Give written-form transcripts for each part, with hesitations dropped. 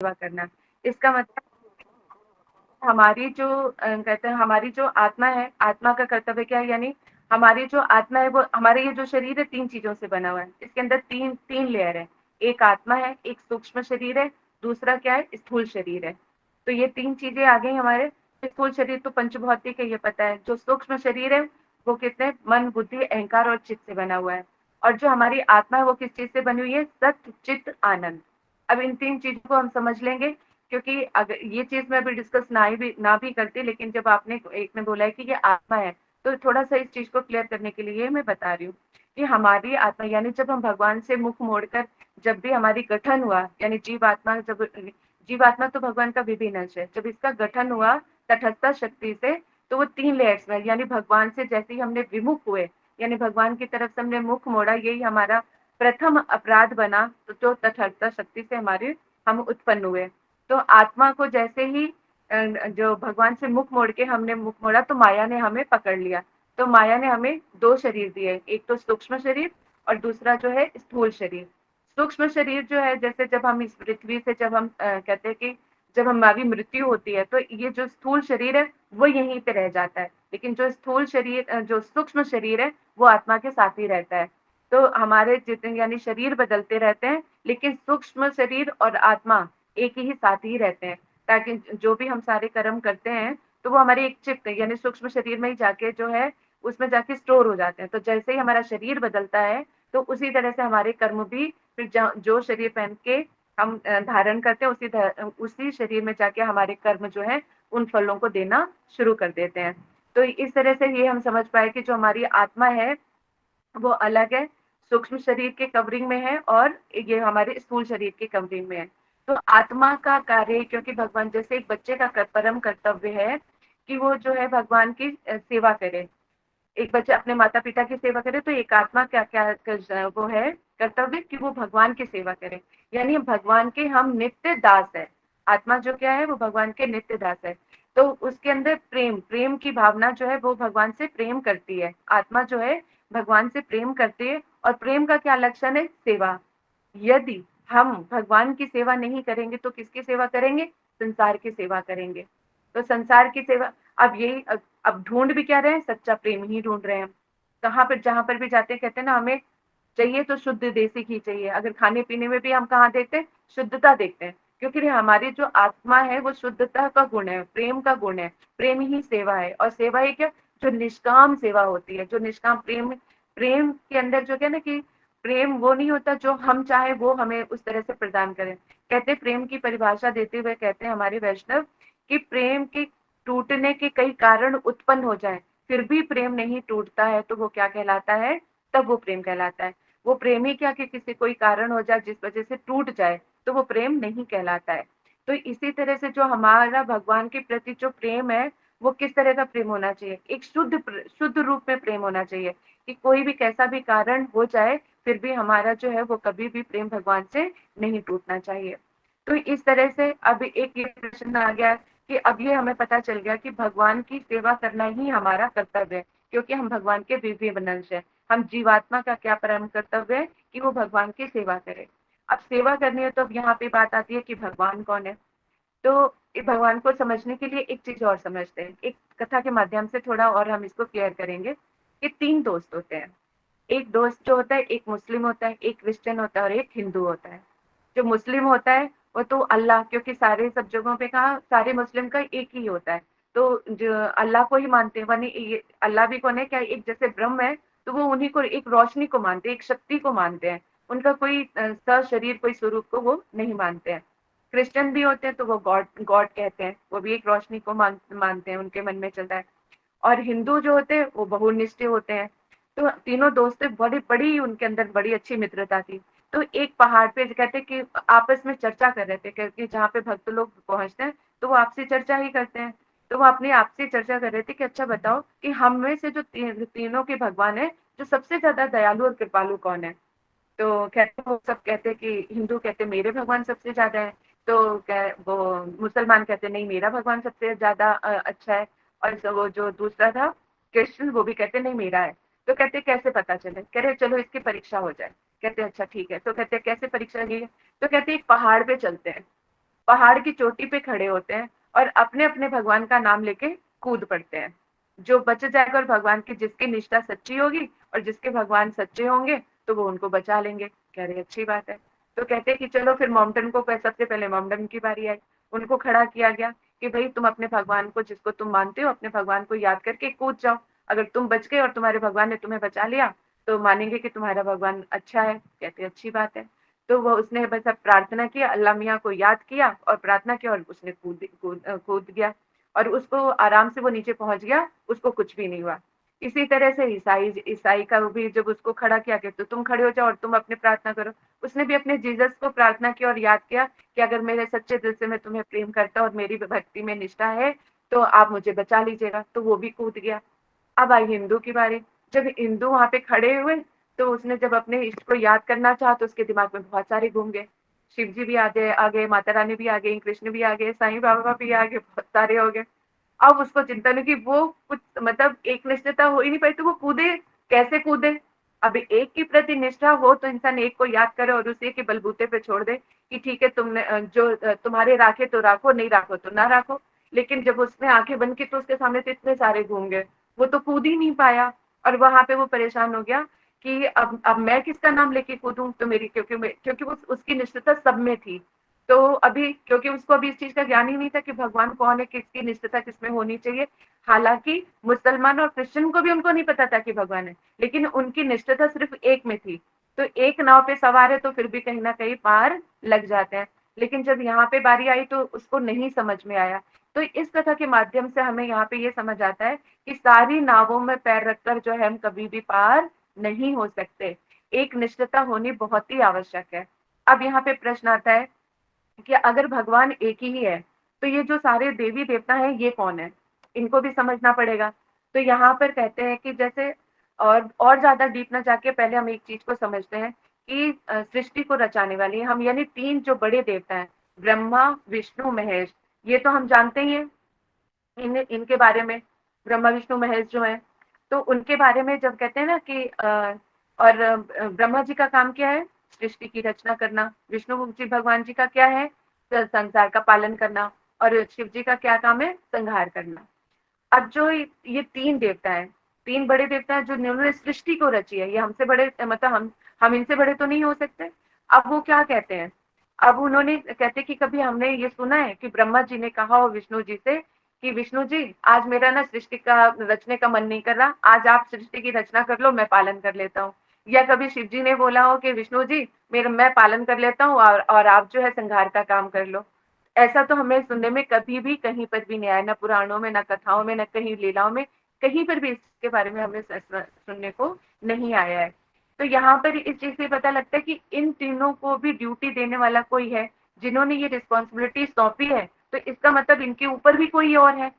सेवा करना। इसका मतलब हमारी जो कहते हैं हमारी जो आत्मा है, आत्मा का कर्तव्य क्या है, यानी हमारी जो आत्मा है वो हमारे ये जो शरीर है 3 चीज़ों से बना हुआ है। इसके अंदर 3 लेयर है। एक आत्मा है, एक सूक्ष्म शरीर है, दूसरा क्या है स्थूल शरीर है। तो ये 3 चीज़ें आ गई हमारे। स्थूल शरीर तो पंचभौतिक है ये पता है। जो सूक्ष्म शरीर है वो कितने मन, बुद्धि, अहंकार और चित्त से बना हुआ है। और जो हमारी आत्मा है वो किस चीज़ से बनी हुई है? सत्य, चित्त, आनंद। अब इन 3 चीज़ों को हम समझ लेंगे क्योंकि अगर ये चीज़ मैं अभी डिस्कस ना भी करती, लेकिन जब आपने एक ने बोला है कि ये आत्मा है, तो थोड़ा-सा इस चीज़ को क्लियर करने के लिए मैं बता रही हूँ कि हमारी आत्मा यानी जब हम भगवान से मुख मोड़कर जब भी हमारी गठन हुआ, यानी जीवात्मा तो भगवान का विभिन्न अंश है। जब इसका गठन हुआ तटस्थ शक्ति से, तो वो 3 लेयर्स में यानी भगवान से जैसे ही हमने विमुख हुए, यानी भगवान की तरफ से हमने मुख मोड़ा, यही हमारा प्रथम अपराध बना, तो जो तटस्थ शक्ति से हमारे हम उत्पन्न हुए। तो आत्मा को जैसे ही जो भगवान से मुख मोड़ के हमने मुख मोड़ा तो माया ने हमें पकड़ लिया। तो माया ने हमें 2 शरीर दिए, एक तो सूक्ष्म शरीर और दूसरा जो है स्थूल शरीर। सूक्ष्म शरीर जो है जैसे जब हम इस पृथ्वी से जब हम कहते हैं कि जब हमारी मृत्यु होती है तो ये जो स्थूल शरीर है वो यहीं पे रह जाता है। लेकिन जो स्थूल शरीर जो सूक्ष्म शरीर है वो आत्मा के साथ ही रहता है। तो हमारे जितने यानी शरीर बदलते रहते हैं, लेकिन सूक्ष्म शरीर और आत्मा एक ही साथ ही रहते हैं, ताकि जो भी हम सारे कर्म करते हैं तो वो हमारे एक चित्त यानी सूक्ष्म शरीर में ही जाके जो है उसमें जाके स्टोर हो जाते हैं। तो जैसे ही हमारा शरीर बदलता है तो उसी तरह से हमारे कर्म भी फिर जो शरीर पहन के हम धारण करते हैं उसी शरीर में जाके हमारे कर्म जो है उन फलों को देना शुरू कर देते हैं। तो इस तरह से ये हम समझ पाए कि जो हमारी आत्मा है वो अलग है, सूक्ष्म शरीर के कवरिंग में है और ये हमारे स्थूल शरीर के कवरिंग में है। तो आत्मा का कार्य क्योंकि भगवान जैसे एक बच्चे का परम कर्तव्य है कि वो जो है भगवान की सेवा करे। एक बच्चा अपने माता-पिता की सेवा करे तो एक आत्मा क्या-क्या वो है कर्तव्य कि वो भगवान की सेवा करे। यानी भगवान के हम नित्य दास हैं। आत्मा जो क्या है वो भगवान के नित्य दास है। तो उसके अंदर प्रेम की भावना जो है वो भगवान से प्रेम करती है। आत्मा जो है भगवान से प्रेम करती है और प्रेम का क्या लक्षण है? सेवा। यदि हम भगवान की सेवा नहीं करेंगे तो किसकी सेवा करेंगे? संसार की सेवा करेंगे। तो संसार की सेवा अब यही अब ढूँढ भी क्या रहे हैं? सच्चा प्रेम ही ढूँढ रहे हैं हम। कहाँ पर जहाँ पर भी जाते हैं कहते हैं ना हमें चाहिए तो शुद्ध देसी घी चाहिए। अगर खाने-पीने में भी हम कहाँ देखते हैं? शुद्धता देखते हैं। क्योंकि हमारी जो आत्मा है वो शुद्धता का गुण है, प्रेम का गुण है। प्रेम ही सेवा है और सेवा ही क्या? जो निष्काम सेवा होती है, जो निष्काम प्रेम प्रेम के अंदर जो क्या है ना कि प्रेम वो नहीं होता जो हम चाहे वो हमें उस तरह से प्रदान करें। कहते हैं प्रेम की परिभाषा देते हुए कहते हैं हमारे वैष्णव कि प्रेम के टूटने के कई कारण उत्पन्न हो जाएँ, फिर भी प्रेम नहीं टूटता है तो वो क्या कहलाता है? तब वो प्रेम कहलाता है। वो प्रेम ही क्या कि किसी कोई कारण हो जाए जिस वज़ह से टूट जाए, तो वो प्रेम नहीं कहलाता है। तो इसी तरह से जो हमारा भगवान के प्रति जो प्रेम है, वो किस तरह का प्रेम होना चाहिए? एक शुद्ध रूप में प्रेम होना चाहिए कि कोई भी कैसा भी कारण हो जाए, फिर भी हमारा जो है वो कभी भी प्रेम भगवान से नहीं टूटना चाहिए। तो इस तरह से अब एक ये प्रश्न आ गया कि अब ये हमें पता चल गया कि भगवान की सेवा करना ही हमारा कर्तव्य है, क्योंकि हम भगवान के विभिन्न अंश हैं। हम जीवात्मा का क्या परम कर्तव्य है कि वो भगवान की सेवा करे। अब सेवा करनी है तो अब यहाँ पे बात आती है कि भगवान कौन है? तो भगवान को समझने के लिए एक चीज़ और समझते हैं। एक कथा के माध्यम से थोड़ा और हम इसको क्लियर करेंगे कि 3 दोस्त होते हैं। एक दोस्त जो होता है, एक मुस्लिम होता है, एक क्रिश्चियन होता है और एक हिंदू होता है। जो मुस्लिम होता है वो तो अल्लाह क्योंकि सारे सब जगहों पे कहा सारे मुस्लिम का एक ही होता है। तो जो अल्लाह को ही मानते हैं वनी ये अल्लाह भी कौन है क्या एक जैसे ब्रह्म है तो वो उन्हीं को एक रोशनी को मानते हैं, एक शक्ति को मानते हैं। उनका कोई सशरीर कोई स्वरूप को वो नहीं मानते हैं। क्रिश्चियन भी होते हैं तो वो गॉड गॉड कहते हैं, वो भी एक रोशनी को मानते हैं, उनके मन में चलता है। और हिंदू जो होते हैं वो बहुनिष्ठ होते हैं। तो तीनों दोस्त बड़ी बड़ी उनके अंदर बड़ी अच्छी मित्रता थी। तो एक पहाड़ पे कहते हैं कि आपस में चर्चा कर रहे थे क्योंकि जहाँ पे भक्त लोग पहुँचते हैं तो वो आपसी चर्चा ही करते हैं। तो वो अपनी आपसी चर्चा कर रहे थे कि अच्छा बताओ कि हम में से जो तीनों के भगवान है जो सबसे ज्यादा दयालु और कृपालु कौन है? तो कहते वो सब कहते हैं कि हिंदू कहते हैं मेरे भगवान सबसे ज़्यादा है, तो कह वो मुसलमान कहते हैं नहीं मेरा भगवान सबसे ज़्यादा अच्छा है और वो जो दूसरा था क्रिश्चियन वो भी कहते हैं नहीं मेरा है। तो कहते हैं कैसे पता चले? कह रहे चलो इसकी परीक्षा हो जाए। कहते हैं अच्छा ठीक है। तो कहते हैं कैसे परीक्षा की है? तो कहते हैं एक पहाड़ पे चलते हैं। पहाड़ की चोटी पे खड़े होते हैं और अपने अपने भगवान का नाम लेके कूद पड़ते हैं। जो बच जाएगा और भगवान की जिसकी निष्ठा सच्ची होगी और जिसके भगवान सच्चे होंगे तो वो उनको बचा लेंगे। कह रहे अच्छी बात है। तो कहते हैं कि चलो फिर माउंटेन को, सबसे पहले माउंटेन की बारी आई। उनको खड़ा किया गया कि भाई तुम अपने भगवान को, जिसको तुम मानते हो, अपने भगवान को याद करके कूद जाओ। अगर तुम बच गए और तुम्हारे भगवान ने तुम्हें बचा लिया तो मानेंगे कि तुम्हारा भगवान अच्छा है। कहते अच्छी बात है। तो वो उसने बस अब प्रार्थना किया, अल्लाह मियाँ को याद किया और प्रार्थना किया और उसने कूद गया और उसको आराम से वो नीचे पहुंच गया, उसको कुछ भी नहीं हुआ। इसी तरह से ईसाई ईसाई का भी जब उसको खड़ा किया कि तो तुम खड़े हो जाओ और तुम अपने प्रार्थना करो, उसने भी अपने जीसस को प्रार्थना किया और याद किया कि अगर मेरे सच्चे दिल से मैं तुम्हें प्रेम करता और मेरी भक्ति में निष्ठा है तो आप मुझे बचा लीजिएगा। तो वो भी कूद गया। अब आई हिंदू की बारी। जब हिंदू वहां पे खड़े हुए तो उसने जब अपने इष्ट को याद करना चाहा तो उसके दिमाग में बहुत सारे घूम गए। शिव जी भी आ गए, माता रानी भी आ गई, कृष्ण भी आ गए, साईं बाबा भी आ गए, बहुत सारे हो गए। अब उसको चिंता नहीं कि वो कुछ मतलब एक निष्ठता हो ही नहीं पाई तो वो कूदे कैसे कूदे। अब एक के प्रति निष्ठा हो तो इंसान एक को याद करे और उसी के बलबूते पे छोड़ दे कि ठीक है तुमने जो तुम्हारे राखे तो राखो, नहीं राखो तो ना राखो। लेकिन जब उसने आंखें बंद की तो उसके सामने तो इतने सारे घूम गए, वो तो कूद ही नहीं पाया। और वहां पे वो परेशान हो गया कि अब मैं किसका नाम लेके कूदूं। तो मेरी क्योंकि वो उसकी निष्ठता सब में थी। तो अभी क्योंकि उसको अभी इस चीज का ज्ञान ही नहीं था कि भगवान कौन है, किसकी निष्ठता किसमें होनी चाहिए। हालांकि मुसलमान और क्रिश्चियन को भी उनको नहीं पता था कि भगवान है, लेकिन उनकी निष्ठता सिर्फ एक में थी। तो एक नाव पे सवार है तो फिर भी कहीं ना कहीं पार लग जाते हैं। लेकिन जब यहाँ पे बारी आई तो उसको नहीं समझ में आया। तो इस कथा के माध्यम से हमें यहाँ पे ये समझ आता है कि सारी नावों में पैर रखकर जो है हम कभी भी पार नहीं हो सकते। एक निष्ठता होनी बहुत ही आवश्यक है। अब यहाँ पे प्रश्न आता है कि अगर भगवान एक ही है तो ये जो सारे देवी देवता हैं ये कौन है, इनको भी समझना पड़ेगा। तो यहाँ पर कहते हैं कि जैसे और ज्यादा डीप ना जाके पहले हम एक चीज को समझते हैं कि सृष्टि को रचाने वाली हम यानी तीन जो बड़े देवता हैं, ब्रह्मा विष्णु महेश, ये तो हम जानते ही हैं इनके बारे में। ब्रह्मा विष्णु महेश जो है तो उनके बारे में जब कहते हैं ना कि और ब्रह्मा जी का काम क्या है, सृष्टि की रचना करना। विष्णु जी भगवान जी का क्या है, संसार का पालन करना। और शिव जी का क्या काम है, संहार करना। अब जो ये तीन देवता है, तीन बड़े देवता है जो जिन्होंने सृष्टि को रची है, ये हमसे बड़े मतलब हम इनसे बड़े तो नहीं हो सकते। अब वो क्या कहते हैं, अब उन्होंने कहते कि कभी हमने ये सुना है कि ब्रह्मा जी ने कहा हो विष्णु जी से कि विष्णु जी आज मेरा ना सृष्टि का रचने का मन नहीं कर रहा, आज आप सृष्टि की रचना कर लो, मैं पालन कर लेता हूँ। या कभी शिव जी ने बोला हो कि विष्णु जी मेरा मैं पालन कर लेता हूँ और आप जो है संहार का काम कर लो। ऐसा तो हमें सुनने में कभी भी कहीं पर भी नहीं आया, ना पुराणों में, ना कथाओं में, ना कहीं लीलाओं में, कहीं पर भी इसके बारे में हमें सुनने को नहीं आया है। तो यहाँ पर इस चीज से पता लगता है कि इन तीनों को भी ड्यूटी देने वाला कोई है, जिन्होंने ये रिस्पॉन्सिबिलिटी सौंपी है। तो इसका मतलब इनके ऊपर भी कोई और है।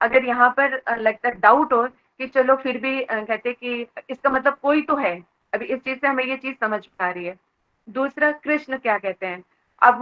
अगर यहाँ पर लगता है डाउट हो कि चलो फिर भी कहते कि इसका मतलब कोई तो है। अभी इस चीज से हमें ये चीज समझ में आ रही है। दूसरा कृष्ण क्या कहते हैं। अब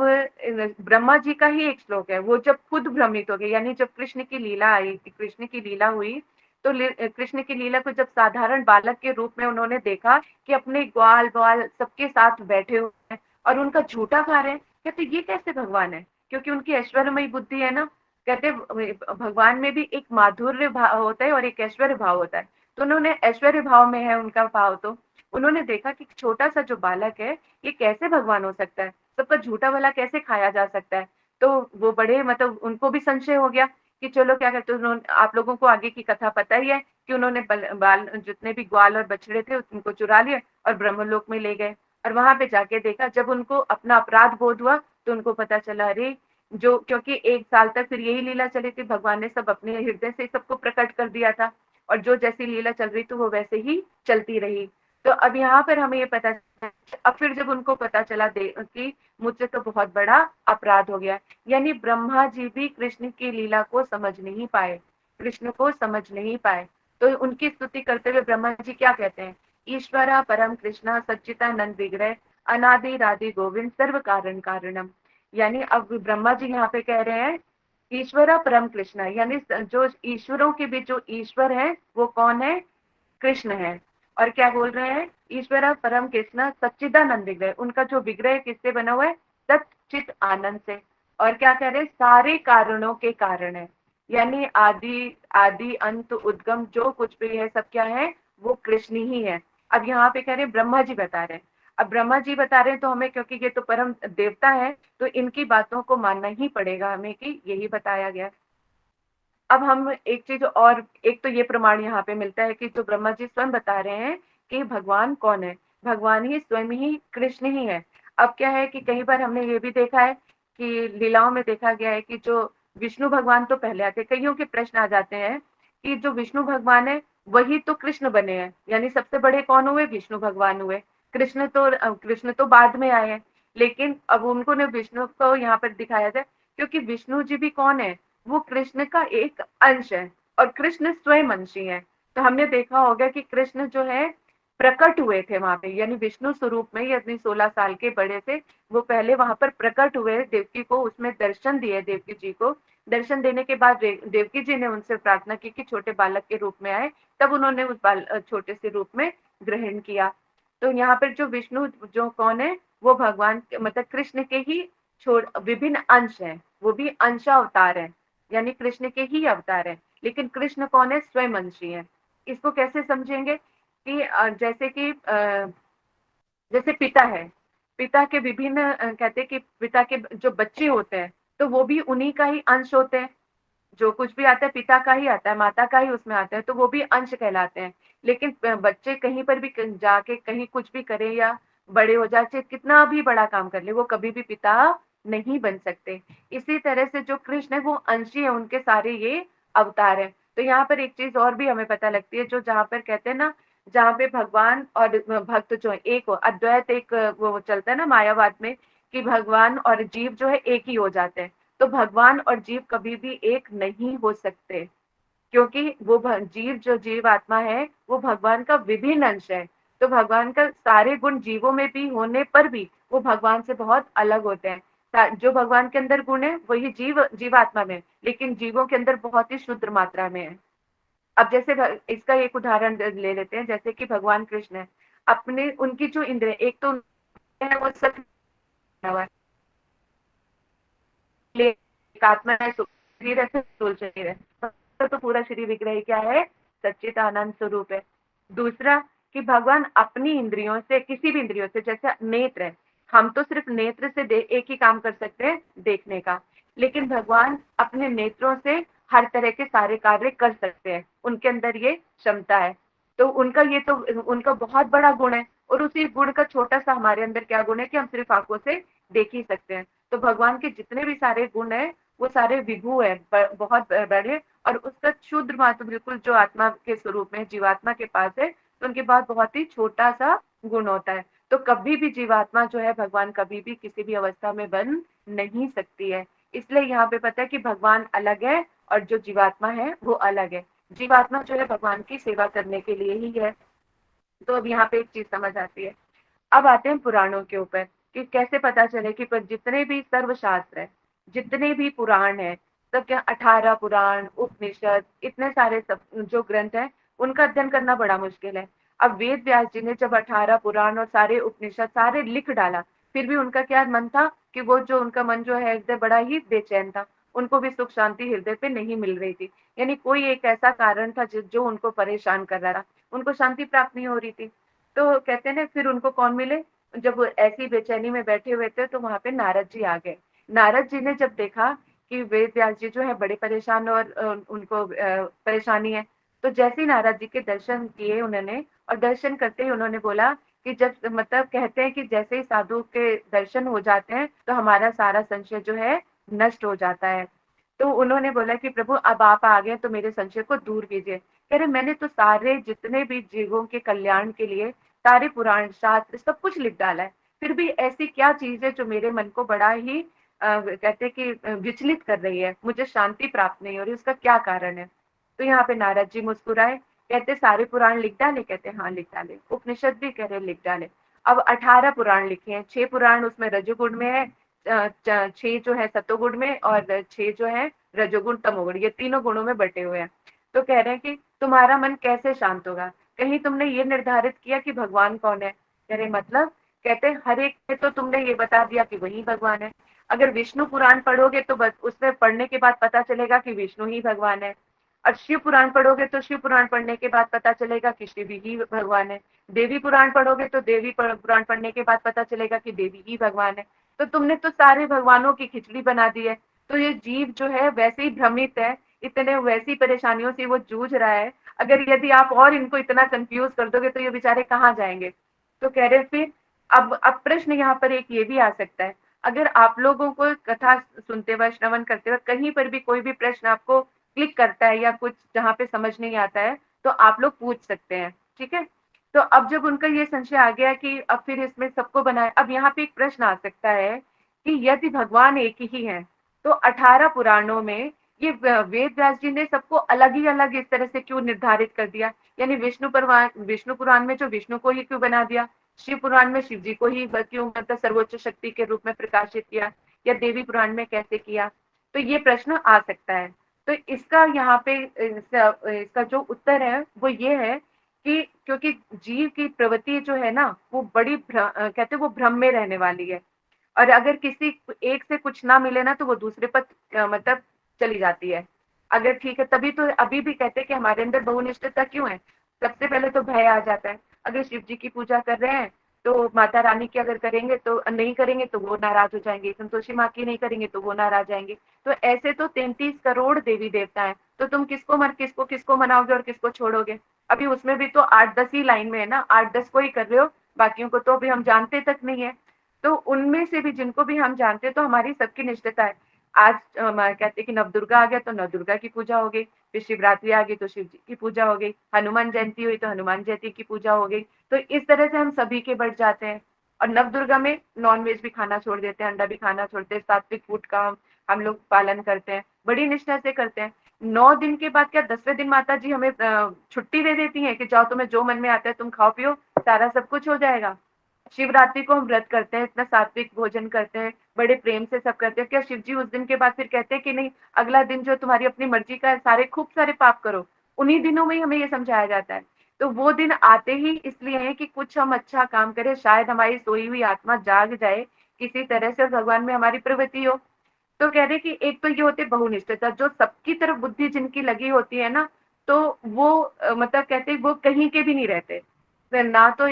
ब्रह्मा जी का ही एक श्लोक है, वो जब खुद भ्रमित हो गए, यानी जब कृष्ण की लीला आई, कृष्ण की लीला हुई तो कृष्ण की लीला को जब साधारण बालक के रूप में उन्होंने देखा कि अपने ग्वाल बाल सबके साथ बैठे हुए हैं और उनका झूठा खा रहे हैं। कहते ये कैसे भगवान है, क्योंकि उनकी ऐश्वर्यमयी बुद्धि है ना। कहते भगवान में भी एक माधुर्य भाव होता है और एक ऐश्वर्य भाव होता है। तो उन्होंने ऐश्वर्य भाव में है उनका भाव। तो उन्होंने देखा कि छोटा सा जो बालक है ये कैसे भगवान हो सकता है, सबका झूठा भला कैसे खाया जा सकता है। तो वो बड़े मतलब उनको भी संशय हो गया कि चलो क्या कहते हैं, आप लोगों को आगे की कथा पता ही है कि उन्होंने बाल जितने भी ग्वाल और बछड़े थे उनको चुरा लिए और ब्रह्मलोक में ले गए। और वहां पे जाके देखा, जब उनको अपना अपराध बोध हुआ तो उनको पता चला अरे जो, क्योंकि 1 साल तक फिर यही लीला चली थी, भगवान ने सब अपने हृदय से सबको प्रकट कर दिया था और जो जैसी लीला चल रही थी वो वैसे ही चलती रही। तो अब यहाँ पर हमें ये पता, अब फिर जब उनको पता चला कि मुझसे तो बहुत बड़ा अपराध हो गया, यानी ब्रह्मा जी भी कृष्ण की लीला को समझ नहीं पाए, कृष्ण को समझ नहीं पाए। तो उनकी स्तुति करते हुए ब्रह्मा जी क्या कहते हैं, ईश्वरा परम कृष्णा सच्चिदानंद विग्रह अनादि राधि गोविंद सर्व कारण कारणम। यानी अब ब्रह्मा जी यहाँ पे कह रहे हैं ईश्वरा परम कृष्ण, यानी जो ईश्वरों के भी जो ईश्वर है वो कौन है, कृष्ण है। और क्या बोल रहे हैं, ईश्वर परम कृष्ण सच्चिदानंद विग्रह, उनका जो विग्रह किससे बना हुआ है, सच्चित आनंद से। और क्या कह रहे हैं, सारे कारणों के कारण है, यानी आदि आदि अंत उद्गम जो कुछ भी है सब क्या है, वो कृष्ण ही है। अब यहाँ पे कह रहे हैं ब्रह्मा जी बता रहे हैं। अब ब्रह्मा जी बता रहे हैं तो हमें, क्योंकि ये तो परम देवता है, तो इनकी बातों को मानना ही पड़ेगा हमें कि यही बताया गया है। अब हम एक चीज और, एक तो ये प्रमाण यहाँ पे मिलता है कि जो ब्रह्मा जी स्वयं बता रहे हैं कि भगवान कौन है, भगवान ही स्वयं ही कृष्ण ही है। अब क्या है कि कई बार हमने ये भी देखा है कि लीलाओं में देखा गया है कि जो विष्णु भगवान तो पहले आते, कईयों के प्रश्न आ जाते हैं कि जो विष्णु भगवान है वही तो कृष्ण बने हैं, यानी सबसे बड़े कौन हुए, विष्णु भगवान हुए। कृष्ण तो बाद में आए हैं, लेकिन अब उनको ने विष्णु को यहाँ पर दिखाया जाए, क्योंकि विष्णु जी भी कौन है, वो कृष्ण का एक अंश है, और कृष्ण स्वयं अंशी है। तो हमने देखा होगा कि कृष्ण जो है प्रकट हुए थे वहां पे, यानी विष्णु स्वरूप में ही अपनी 16 साल के बड़े थे, वो पहले वहां पर प्रकट हुए, देवकी को उसमें दर्शन दिए, देवकी जी को दर्शन देने के बाद देवकी जी ने उनसे प्रार्थना की कि छोटे बालक के रूप में आए, तब उन्होंने उस छोटे से रूप में ग्रहण किया। तो यहाँ पर जो विष्णु जो कौन है, वो भगवान मतलब कृष्ण के ही छोड़ विभिन्न अंश हैं, वो भी अंशावतार है, यानी कृष्ण के ही अवतार है, लेकिन कृष्ण कौन है, स्वयं अंशी है। इसको कैसे समझेंगे कि जैसे पिता है, पिता के विभिन्न कहते हैं कि पिता के जो बच्चे होते हैं तो वो भी उन्हीं का ही अंश होते हैं, जो कुछ भी आता है पिता का ही आता है, माता का ही उसमें आता है, तो वो भी अंश कहलाते हैं। लेकिन बच्चे कहीं पर भी जाके कहीं कुछ भी करें या बड़े हो जाए, चाहे कितना भी बड़ा काम कर ले, वो कभी भी पिता नहीं बन सकते। इसी तरह से जो कृष्ण है वो अंशी है, उनके सारे ये अवतार है। तो यहाँ पर एक चीज और भी हमें पता लगती है, जो जहाँ पर कहते हैं ना, जहाँ पे भगवान और भक्त जो है एक हो, अद्वैत एक वो चलता है ना मायावाद में, कि भगवान और जीव जो है एक ही हो जाते हैं। तो भगवान और जीव कभी भी एक नहीं हो सकते, क्योंकि वो जीव जो जीव आत्मा है वो भगवान का विभिन्न अंश है। तो भगवान का सारे गुण जीवों में भी होने पर भी वो भगवान से बहुत अलग होते हैं। जो भगवान के अंदर गुण है वही जीवात्मा में, लेकिन जीवों के अंदर बहुत ही शुद्ध मात्रा में है। अब जैसे इसका एक उदाहरण ले लेते हैं, जैसे कि भगवान कृष्ण है, अपने उनकी जो इंद्रिय, एक तो है वो सब हुआ है, एक आत्मा है, शरीर है, स्थूल शरीर है, तो पूरा शरीर विग्रह क्या है, सच्चिदानंद स्वरूप है। दूसरा कि भगवान अपनी इंद्रियों से, किसी भी इंद्रियों से, जैसे नेत्र है, हम तो सिर्फ नेत्र से एक ही काम कर सकते हैं, देखने का, लेकिन भगवान अपने नेत्रों से हर तरह के सारे कार्य कर सकते हैं, उनके अंदर ये क्षमता है। तो उनका ये तो उनका बहुत बड़ा गुण है, और उसी गुण का छोटा सा हमारे अंदर क्या गुण है कि हम सिर्फ आंखों से देख ही सकते हैं। तो भगवान के जितने भी सारे गुण है वो सारे विभू है, बहुत बड़े, और उसका शुद्र मात्र बिल्कुल जो आत्मा के स्वरूप में जीवात्मा के पास है, तो उनके पास बहुत ही छोटा सा गुण होता है। तो कभी भी जीवात्मा जो है भगवान कभी भी किसी भी अवस्था में बन नहीं सकती है। इसलिए यहाँ पे पता है कि भगवान अलग है और जो जीवात्मा है वो अलग है। जीवात्मा जो है भगवान की सेवा करने के लिए ही है। तो अब यहाँ पे एक चीज समझ आती है। अब आते हैं पुराणों के ऊपर कि कैसे पता चले कि पर जितने भी सर्वशास्त्र है, जितने भी पुराण है, सब क्या 18 पुराण उपनिषद इतने सारे सब जो ग्रंथ है, उनका अध्ययन करना बड़ा मुश्किल है। अब वेद व्यास जी ने जब 18 पुराण और सारे उपनिषद सारे लिख डाला, फिर भी उनका क्या मन था कि वो जो उनका मन जो है एकदम बड़ा ही बेचैन था, उनको भी सुख शांति हृदय पे नहीं मिल रही थी, यानी कोई एक ऐसा कारण था जो उनको परेशान कर रहा था, उनको शांति प्राप्त नहीं हो रही थी। तो कहते हैं ना, फिर उनको कौन मिले, जब वो ऐसी बेचैनी में बैठे हुए थे तो वहां पे नारद जी आ गए। नारद जी ने जब देखा कि वेद व्यास जी जो है बड़े परेशान और उनको परेशानी है, तो जैसे ही नारद जी के दर्शन किए उन्होंने, और दर्शन करते ही उन्होंने बोला कि जब मतलब कहते हैं कि जैसे ही साधु के दर्शन हो जाते हैं तो हमारा सारा संशय जो है नष्ट हो जाता है। तो उन्होंने बोला कि प्रभु अब आप आ गए तो मेरे संशय को दूर कीजिए। कह रहे मैंने तो सारे जितने भी जीवों के कल्याण के लिए सारे पुराण शास्त्र सब कुछ लिख डाला है, फिर भी ऐसी क्या चीज है जो मेरे मन को बड़ा ही कहते कि विचलित कर रही है, मुझे शांति प्राप्त नहीं हो रही, उसका क्या कारण है। तो यहाँ पे नारद जी मुस्कुराए, कहते सारे पुराण लिख डाले, कहते हाँ लिख डाले, उपनिषद भी कह रहे लिख डाले। अब 18 पुराण लिखे हैं, 6 पुराण उसमें रजोगुण में है, 6 जो है सतोगुण में, और 6 जो है रजोगुण तमोगुण, ये तीनों गुणों में बटे हुए हैं। तो कह रहे हैं कि तुम्हारा मन कैसे शांत होगा, कहीं तुमने ये निर्धारित किया कि भगवान कौन है। कह रहे मतलब, कहते हर एक में तो तुमने ये बता दिया कि वही भगवान है। अगर विष्णु पुराण पढ़ोगे तो बस उसमें पढ़ने के बाद पता चलेगा कि विष्णु ही भगवान है। और शिव पुराण पढ़ोगे तो शिव पुराण पढ़ने के बाद पता चलेगा कि शिव ही भगवान है। देवी पुराण पढ़ोगे तो देवी पुराण पढ़ने के बाद पता चलेगा कि देवी ही भगवान है। तो तुमने तो सारे भगवानों की खिचड़ी बना दी है। तो ये जीव जो है वैसे ही भ्रमित है, इतने वैसी परेशानियों से वो जूझ रहा है। अगर यदि आप और इनको इतना कंफ्यूज कर दोगे तो ये बेचारे कहाँ जाएंगे। तो कह रहे फिर अब प्रश्न यहाँ पर एक ये भी आ सकता है, अगर आप लोगों को कथा सुनते हुए श्रवण करते हुए कहीं पर भी कोई भी प्रश्न आपको क्लिक करता है या कुछ जहाँ पे समझ नहीं आता है तो आप लोग पूछ सकते हैं, ठीक है। तो अब जब उनका ये संशय आ गया कि अब फिर इसमें सबको बनाए, अब यहाँ पे एक प्रश्न आ सकता है कि यदि भगवान एक ही है तो 18 पुराणों में ये वेद व्यास जी ने सबको अलग ही अलग इस तरह से क्यों निर्धारित कर दिया। यानी विष्णु पुराण में जो विष्णु को ही क्यों बना दिया, शिव पुराण में शिव जी को ही क्यों मतलब सर्वोच्च शक्ति के रूप में प्रकाशित किया, या देवी पुराण में कैसे किया। तो ये प्रश्न आ सकता है। तो इसका यहाँ पे इसका जो उत्तर है वो ये है कि क्योंकि जीव की प्रवृत्ति जो है ना वो बड़ी कहते वो भ्रम में रहने वाली है। और अगर किसी एक से कुछ ना मिले ना तो वो दूसरे पर मतलब चली जाती है। अगर ठीक है, तभी तो अभी भी कहते हैं कि हमारे अंदर बहुनिष्ठता क्यों है। सबसे पहले तो भय आ जाता है। अगर शिव जी की पूजा कर रहे हैं तो माता रानी की अगर करेंगे तो नहीं करेंगे तो वो नाराज हो जाएंगे, संतोषी माँ की नहीं करेंगे तो वो नाराज जाएंगे। तो ऐसे तो 33 करोड़ देवी देवता है, तो तुम किसको किसको मनाओगे और किसको छोड़ोगे। अभी उसमें भी तो 8-10 ही लाइन में है ना, 8-10 को ही कर रहे हो, बाकियों को तो अभी हम जानते तक नहीं है। तो उनमें से भी जिनको भी हम जानते हैं तो हमारी सबकी निष्ठता है। आज कहते हैं कि नवदुर्गा आ गया तो नवदुर्गा की पूजा हो गई, फिर शिवरात्रि आ गई तो शिव जी की पूजा हो गई, हनुमान जयंती हुई तो हनुमान जयंती की पूजा हो गई। तो इस तरह से हम सभी के बढ़ जाते हैं। और नवदुर्गा में नॉनवेज भी खाना छोड़ देते हैं, अंडा भी खाना छोड़ते हैं, सात्विक फूड का हम लोग पालन करते हैं, बड़ी निष्ठा से करते हैं। 9 दिन के बाद क्या 10वें दिन माता जी हमें छुट्टी दे देती है कि जाओ तुम्हें जो मन में आता है तुम खाओ पियो, सारा सब कुछ हो जाएगा। शिवरात्रि को हम व्रत करते हैं, इतना सात्विक भोजन करते हैं, बड़े प्रेम से सब करते हैं। क्या शिव जी उस दिन के बाद फिर कहते हैं कि नहीं अगला दिन जो तुम्हारी अपनी मर्जी का है, सारे खूब सारे पाप करो। उन्हीं दिनों में ही हमें ये समझाया जाता है। तो वो दिन आते ही इसलिए है कि कुछ हम अच्छा काम करें, शायद हमारी सोई हुई आत्मा जाग जाए किसी तरह से और भगवान में हमारी प्रवृत्ति हो। तो कह रहे कि एक तो ये होते बहुनिष्ठता, जो सबकी तरफ बुद्धि जिनकी लगी होती है ना, तो वो मतलब कहते वो कहीं के भी नहीं रहते। ना तो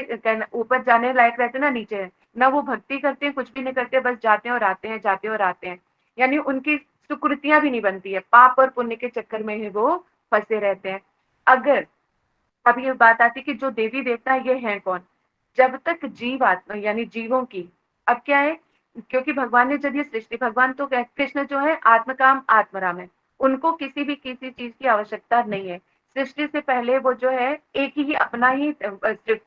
ऊपर जाने लायक रहते ना नीचे है, ना वो भक्ति करते हैं, कुछ भी नहीं करते, बस जाते हैं और आते हैं, जाते हैं और आते हैं। यानी उनकी सुकृतियां भी नहीं बनती है, पाप और पुण्य के चक्कर में ही वो फंसे रहते हैं। अगर अब ये बात आती कि जो देवी देवता ये हैं कौन, जब तक जीव आत्मा यानी जीवों की, अब क्या है, क्योंकि भगवान ने जब ये सृष्टि, भगवान तो कृष्ण जो है आत्मकाम आत्मराम है, उनको किसी चीज की आवश्यकता नहीं है। सृष्टि से पहले वो जो है एक ही अपना ही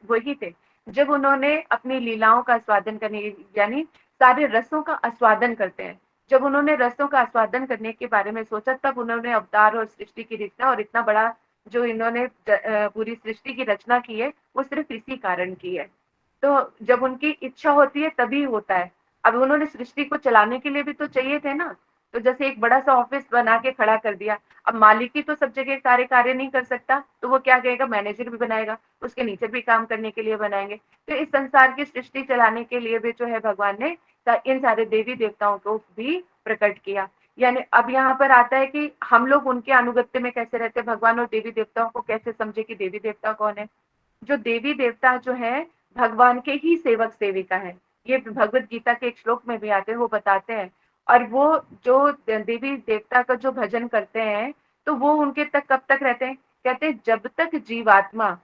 वही थे। जब उन्होंने अपनी लीलाओं का आस्वादन करने यानी सारे रसों का आस्वादन करते हैं, जब उन्होंने रसों का आस्वादन करने के बारे में सोचा तब उन्होंने अवतार और सृष्टि की रचना और इतना बड़ा जो इन्होंने पूरी सृष्टि की रचना की है वो सिर्फ इसी कारण की है। तो जब उनकी इच्छा होती है तभी होता है। अब उन्होंने सृष्टि को चलाने के लिए भी तो चाहिए थे ना। तो जैसे एक बड़ा सा ऑफिस बना के खड़ा कर दिया, अब मालिक ही तो सब जगह सारे कार्य नहीं कर सकता, तो वो क्या कहेगा, मैनेजर भी बनाएगा, उसके नीचे भी काम करने के लिए बनाएंगे। तो इस संसार की सृष्टि चलाने के लिए भी जो है भगवान ने इन सारे देवी देवताओं को भी प्रकट किया। यानी अब यहाँ पर आता है कि हम लोग उनके अनुगत्य में कैसे रहते हैं, भगवान और देवी देवताओं को कैसे समझे कि देवी देवता कौन है। जो देवी देवता जो है भगवान के ही सेवक सेविका है, ये भगवत गीता के एक श्लोक में भी आते हैं, वो बताते हैं। और वो जो देवी देवता का जो भजन करते हैं तो वो उनके तक कब तक रहते हैं, कहते हैं जब तक जीवात्मा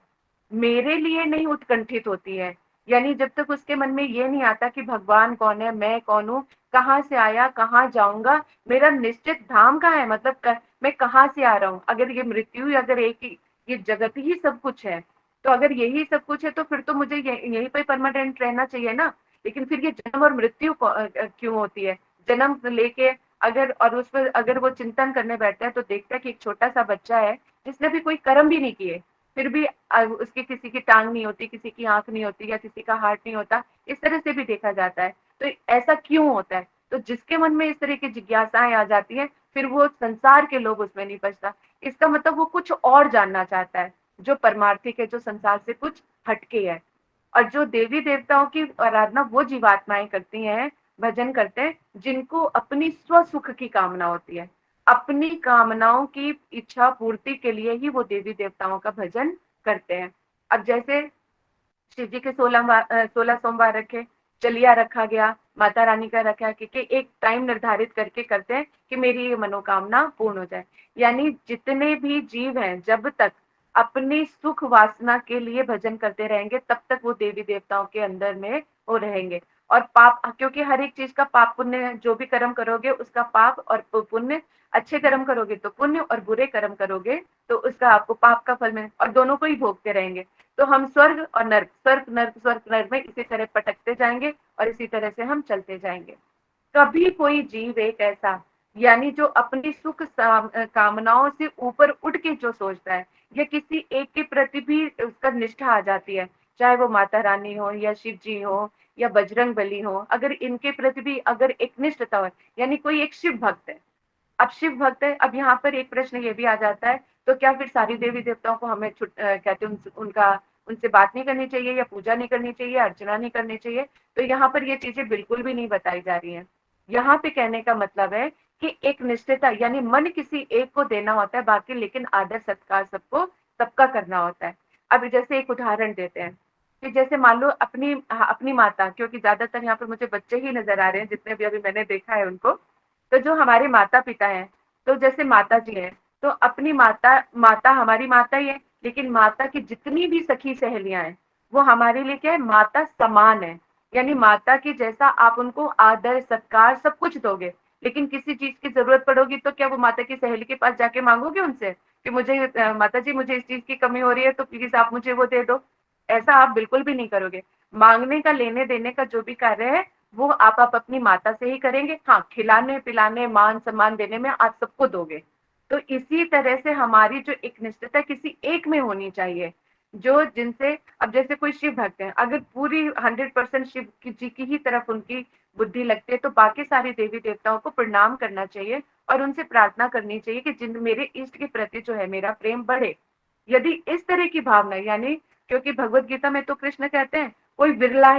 मेरे लिए नहीं उत्कंठित होती है। यानी जब तक उसके मन में ये नहीं आता कि भगवान कौन है, मैं कौन हूँ, कहाँ से आया, कहाँ जाऊंगा, मेरा निश्चित धाम कहाँ है, मतलब मैं कहाँ से आ रहा हूँ। अगर ये मृत्यु अगर एक ही ये जगत ही सब कुछ है, तो अगर यही सब कुछ है तो फिर तो मुझे यहीं पे परमानेंट रहना चाहिए ना। लेकिन फिर ये जन्म और मृत्यु क्यों होती है, जन्म लेके अगर और उस पर अगर वो चिंतन करने बैठते हैं तो देखते हैं कि एक छोटा सा बच्चा है जिसने भी कोई कर्म भी नहीं किए, फिर भी उसकी किसी की टांग नहीं होती, किसी की आंख नहीं होती या किसी का हार्ट नहीं होता, इस तरह से भी देखा जाता है। तो ऐसा क्यों होता है, तो जिसके मन में इस तरह की जिज्ञासाएं आ जाती हैं फिर वो संसार के लोग उसमें नहीं बचता। इसका मतलब वो कुछ और जानना चाहता है जो परमार्थिक है, जो संसार से कुछ हटके है। और जो देवी देवताओं की आराधना वो जीवात्माएं करती हैं, भजन करते हैं, जिनको अपनी स्व सुख की कामना होती है, अपनी कामनाओं की इच्छा पूर्ति के लिए ही वो देवी देवताओं का भजन करते हैं। अब जैसे शिव जी के 16 सोमवार रखे, चलिया रखा गया, माता रानी का रखा, क्योंकि एक टाइम निर्धारित करके करते हैं कि मेरी ये मनोकामना पूर्ण हो जाए। यानी जितने भी जीव हैं, जब तक अपनी सुख वासना के लिए भजन करते रहेंगे, तब तक वो देवी देवताओं के अंदर में वो रहेंगे। और पाप, क्योंकि हर एक चीज का पाप पुण्य, जो भी कर्म करोगे उसका पाप और पुण्य, अच्छे कर्म करोगे तो पुण्य और बुरे कर्म करोगे तो उसका आपको पाप का फल मिले, और दोनों को ही भोगते रहेंगे। तो हम स्वर्ग और नर्क, स्वर्ग नर्क स्वर्ग नर्क में इसी तरह पटकते जाएंगे और इसी तरह से हम चलते जाएंगे। कभी कोई जीव एक ऐसा, यानी जो अपनी सुख कामनाओं से ऊपर उठ के जो सोचता है, या किसी एक के प्रति भी उसका निष्ठा आ जाती है, चाहे वो माता रानी हो या शिव जी हो या बजरंग बली हो, अगर इनके प्रति भी अगर एक निष्ठता हो, यानी कोई एक शिव भक्त है, अब शिव भक्त है, अब यहाँ पर एक प्रश्न ये भी आ जाता है, तो क्या फिर सारी देवी देवताओं को हमें कहते हैं उनका उनसे बात नहीं करनी चाहिए, या पूजा नहीं करनी चाहिए, अर्चना नहीं करनी चाहिए? तो यहाँ पर ये चीजें बिल्कुल भी नहीं बताई जा रही हैं। यहाँ पे कहने का मतलब है कि एक निश्चितता, यानी मन किसी एक को देना होता है, बाकी लेकिन आदर सत्कार सबको सबका करना होता है। अब जैसे एक उदाहरण देते हैं कि जैसे मान लो अपनी माता, क्योंकि ज्यादातर यहाँ पर मुझे बच्चे ही नजर आ रहे हैं जितने भी अभी मैंने देखा है उनको, तो जो हमारे माता पिता हैं, तो जैसे माता जी हैं, तो अपनी माता माता हमारी माता ही है, लेकिन माता की जितनी भी सखी सहेलियां हैं, वो हमारे लिए क्या है, माता समान है। यानी माता की जैसा आप उनको आदर सत्कार सब कुछ दोगे, लेकिन किसी चीज की जरूरत पड़ोगी तो क्या वो माता की सहेली के पास जाके मांगोगे उनसे कि मुझे माता जी मुझे इस चीज की कमी हो रही है तो प्लीज आप मुझे वो दे दो? ऐसा आप बिल्कुल भी नहीं करोगे। मांगने का, लेने देने का जो भी कार्य है, वो आप अपनी माता से ही करेंगे। हाँ, खिलाने पिलाने मान सम्मान देने में आप सबको दोगे। तो इसी तरह से हमारी जो एक निष्ठता किसी एक में होनी चाहिए, जो जिनसे, अब जैसे कोई शिव भक्त है, अगर पूरी 100% शिव जी की ही तरफ उनकी बुद्धि लगती है, तो बाकी सारी देवी देवताओं को प्रणाम करना चाहिए और उनसे प्रार्थना करनी चाहिए कि जिन मेरे इष्ट के प्रति जो है मेरा प्रेम बढ़े। यदि इस तरह की भावना, यानी क्योंकि भगवत गीता में तो कृष्ण कहते हैं कोई विरला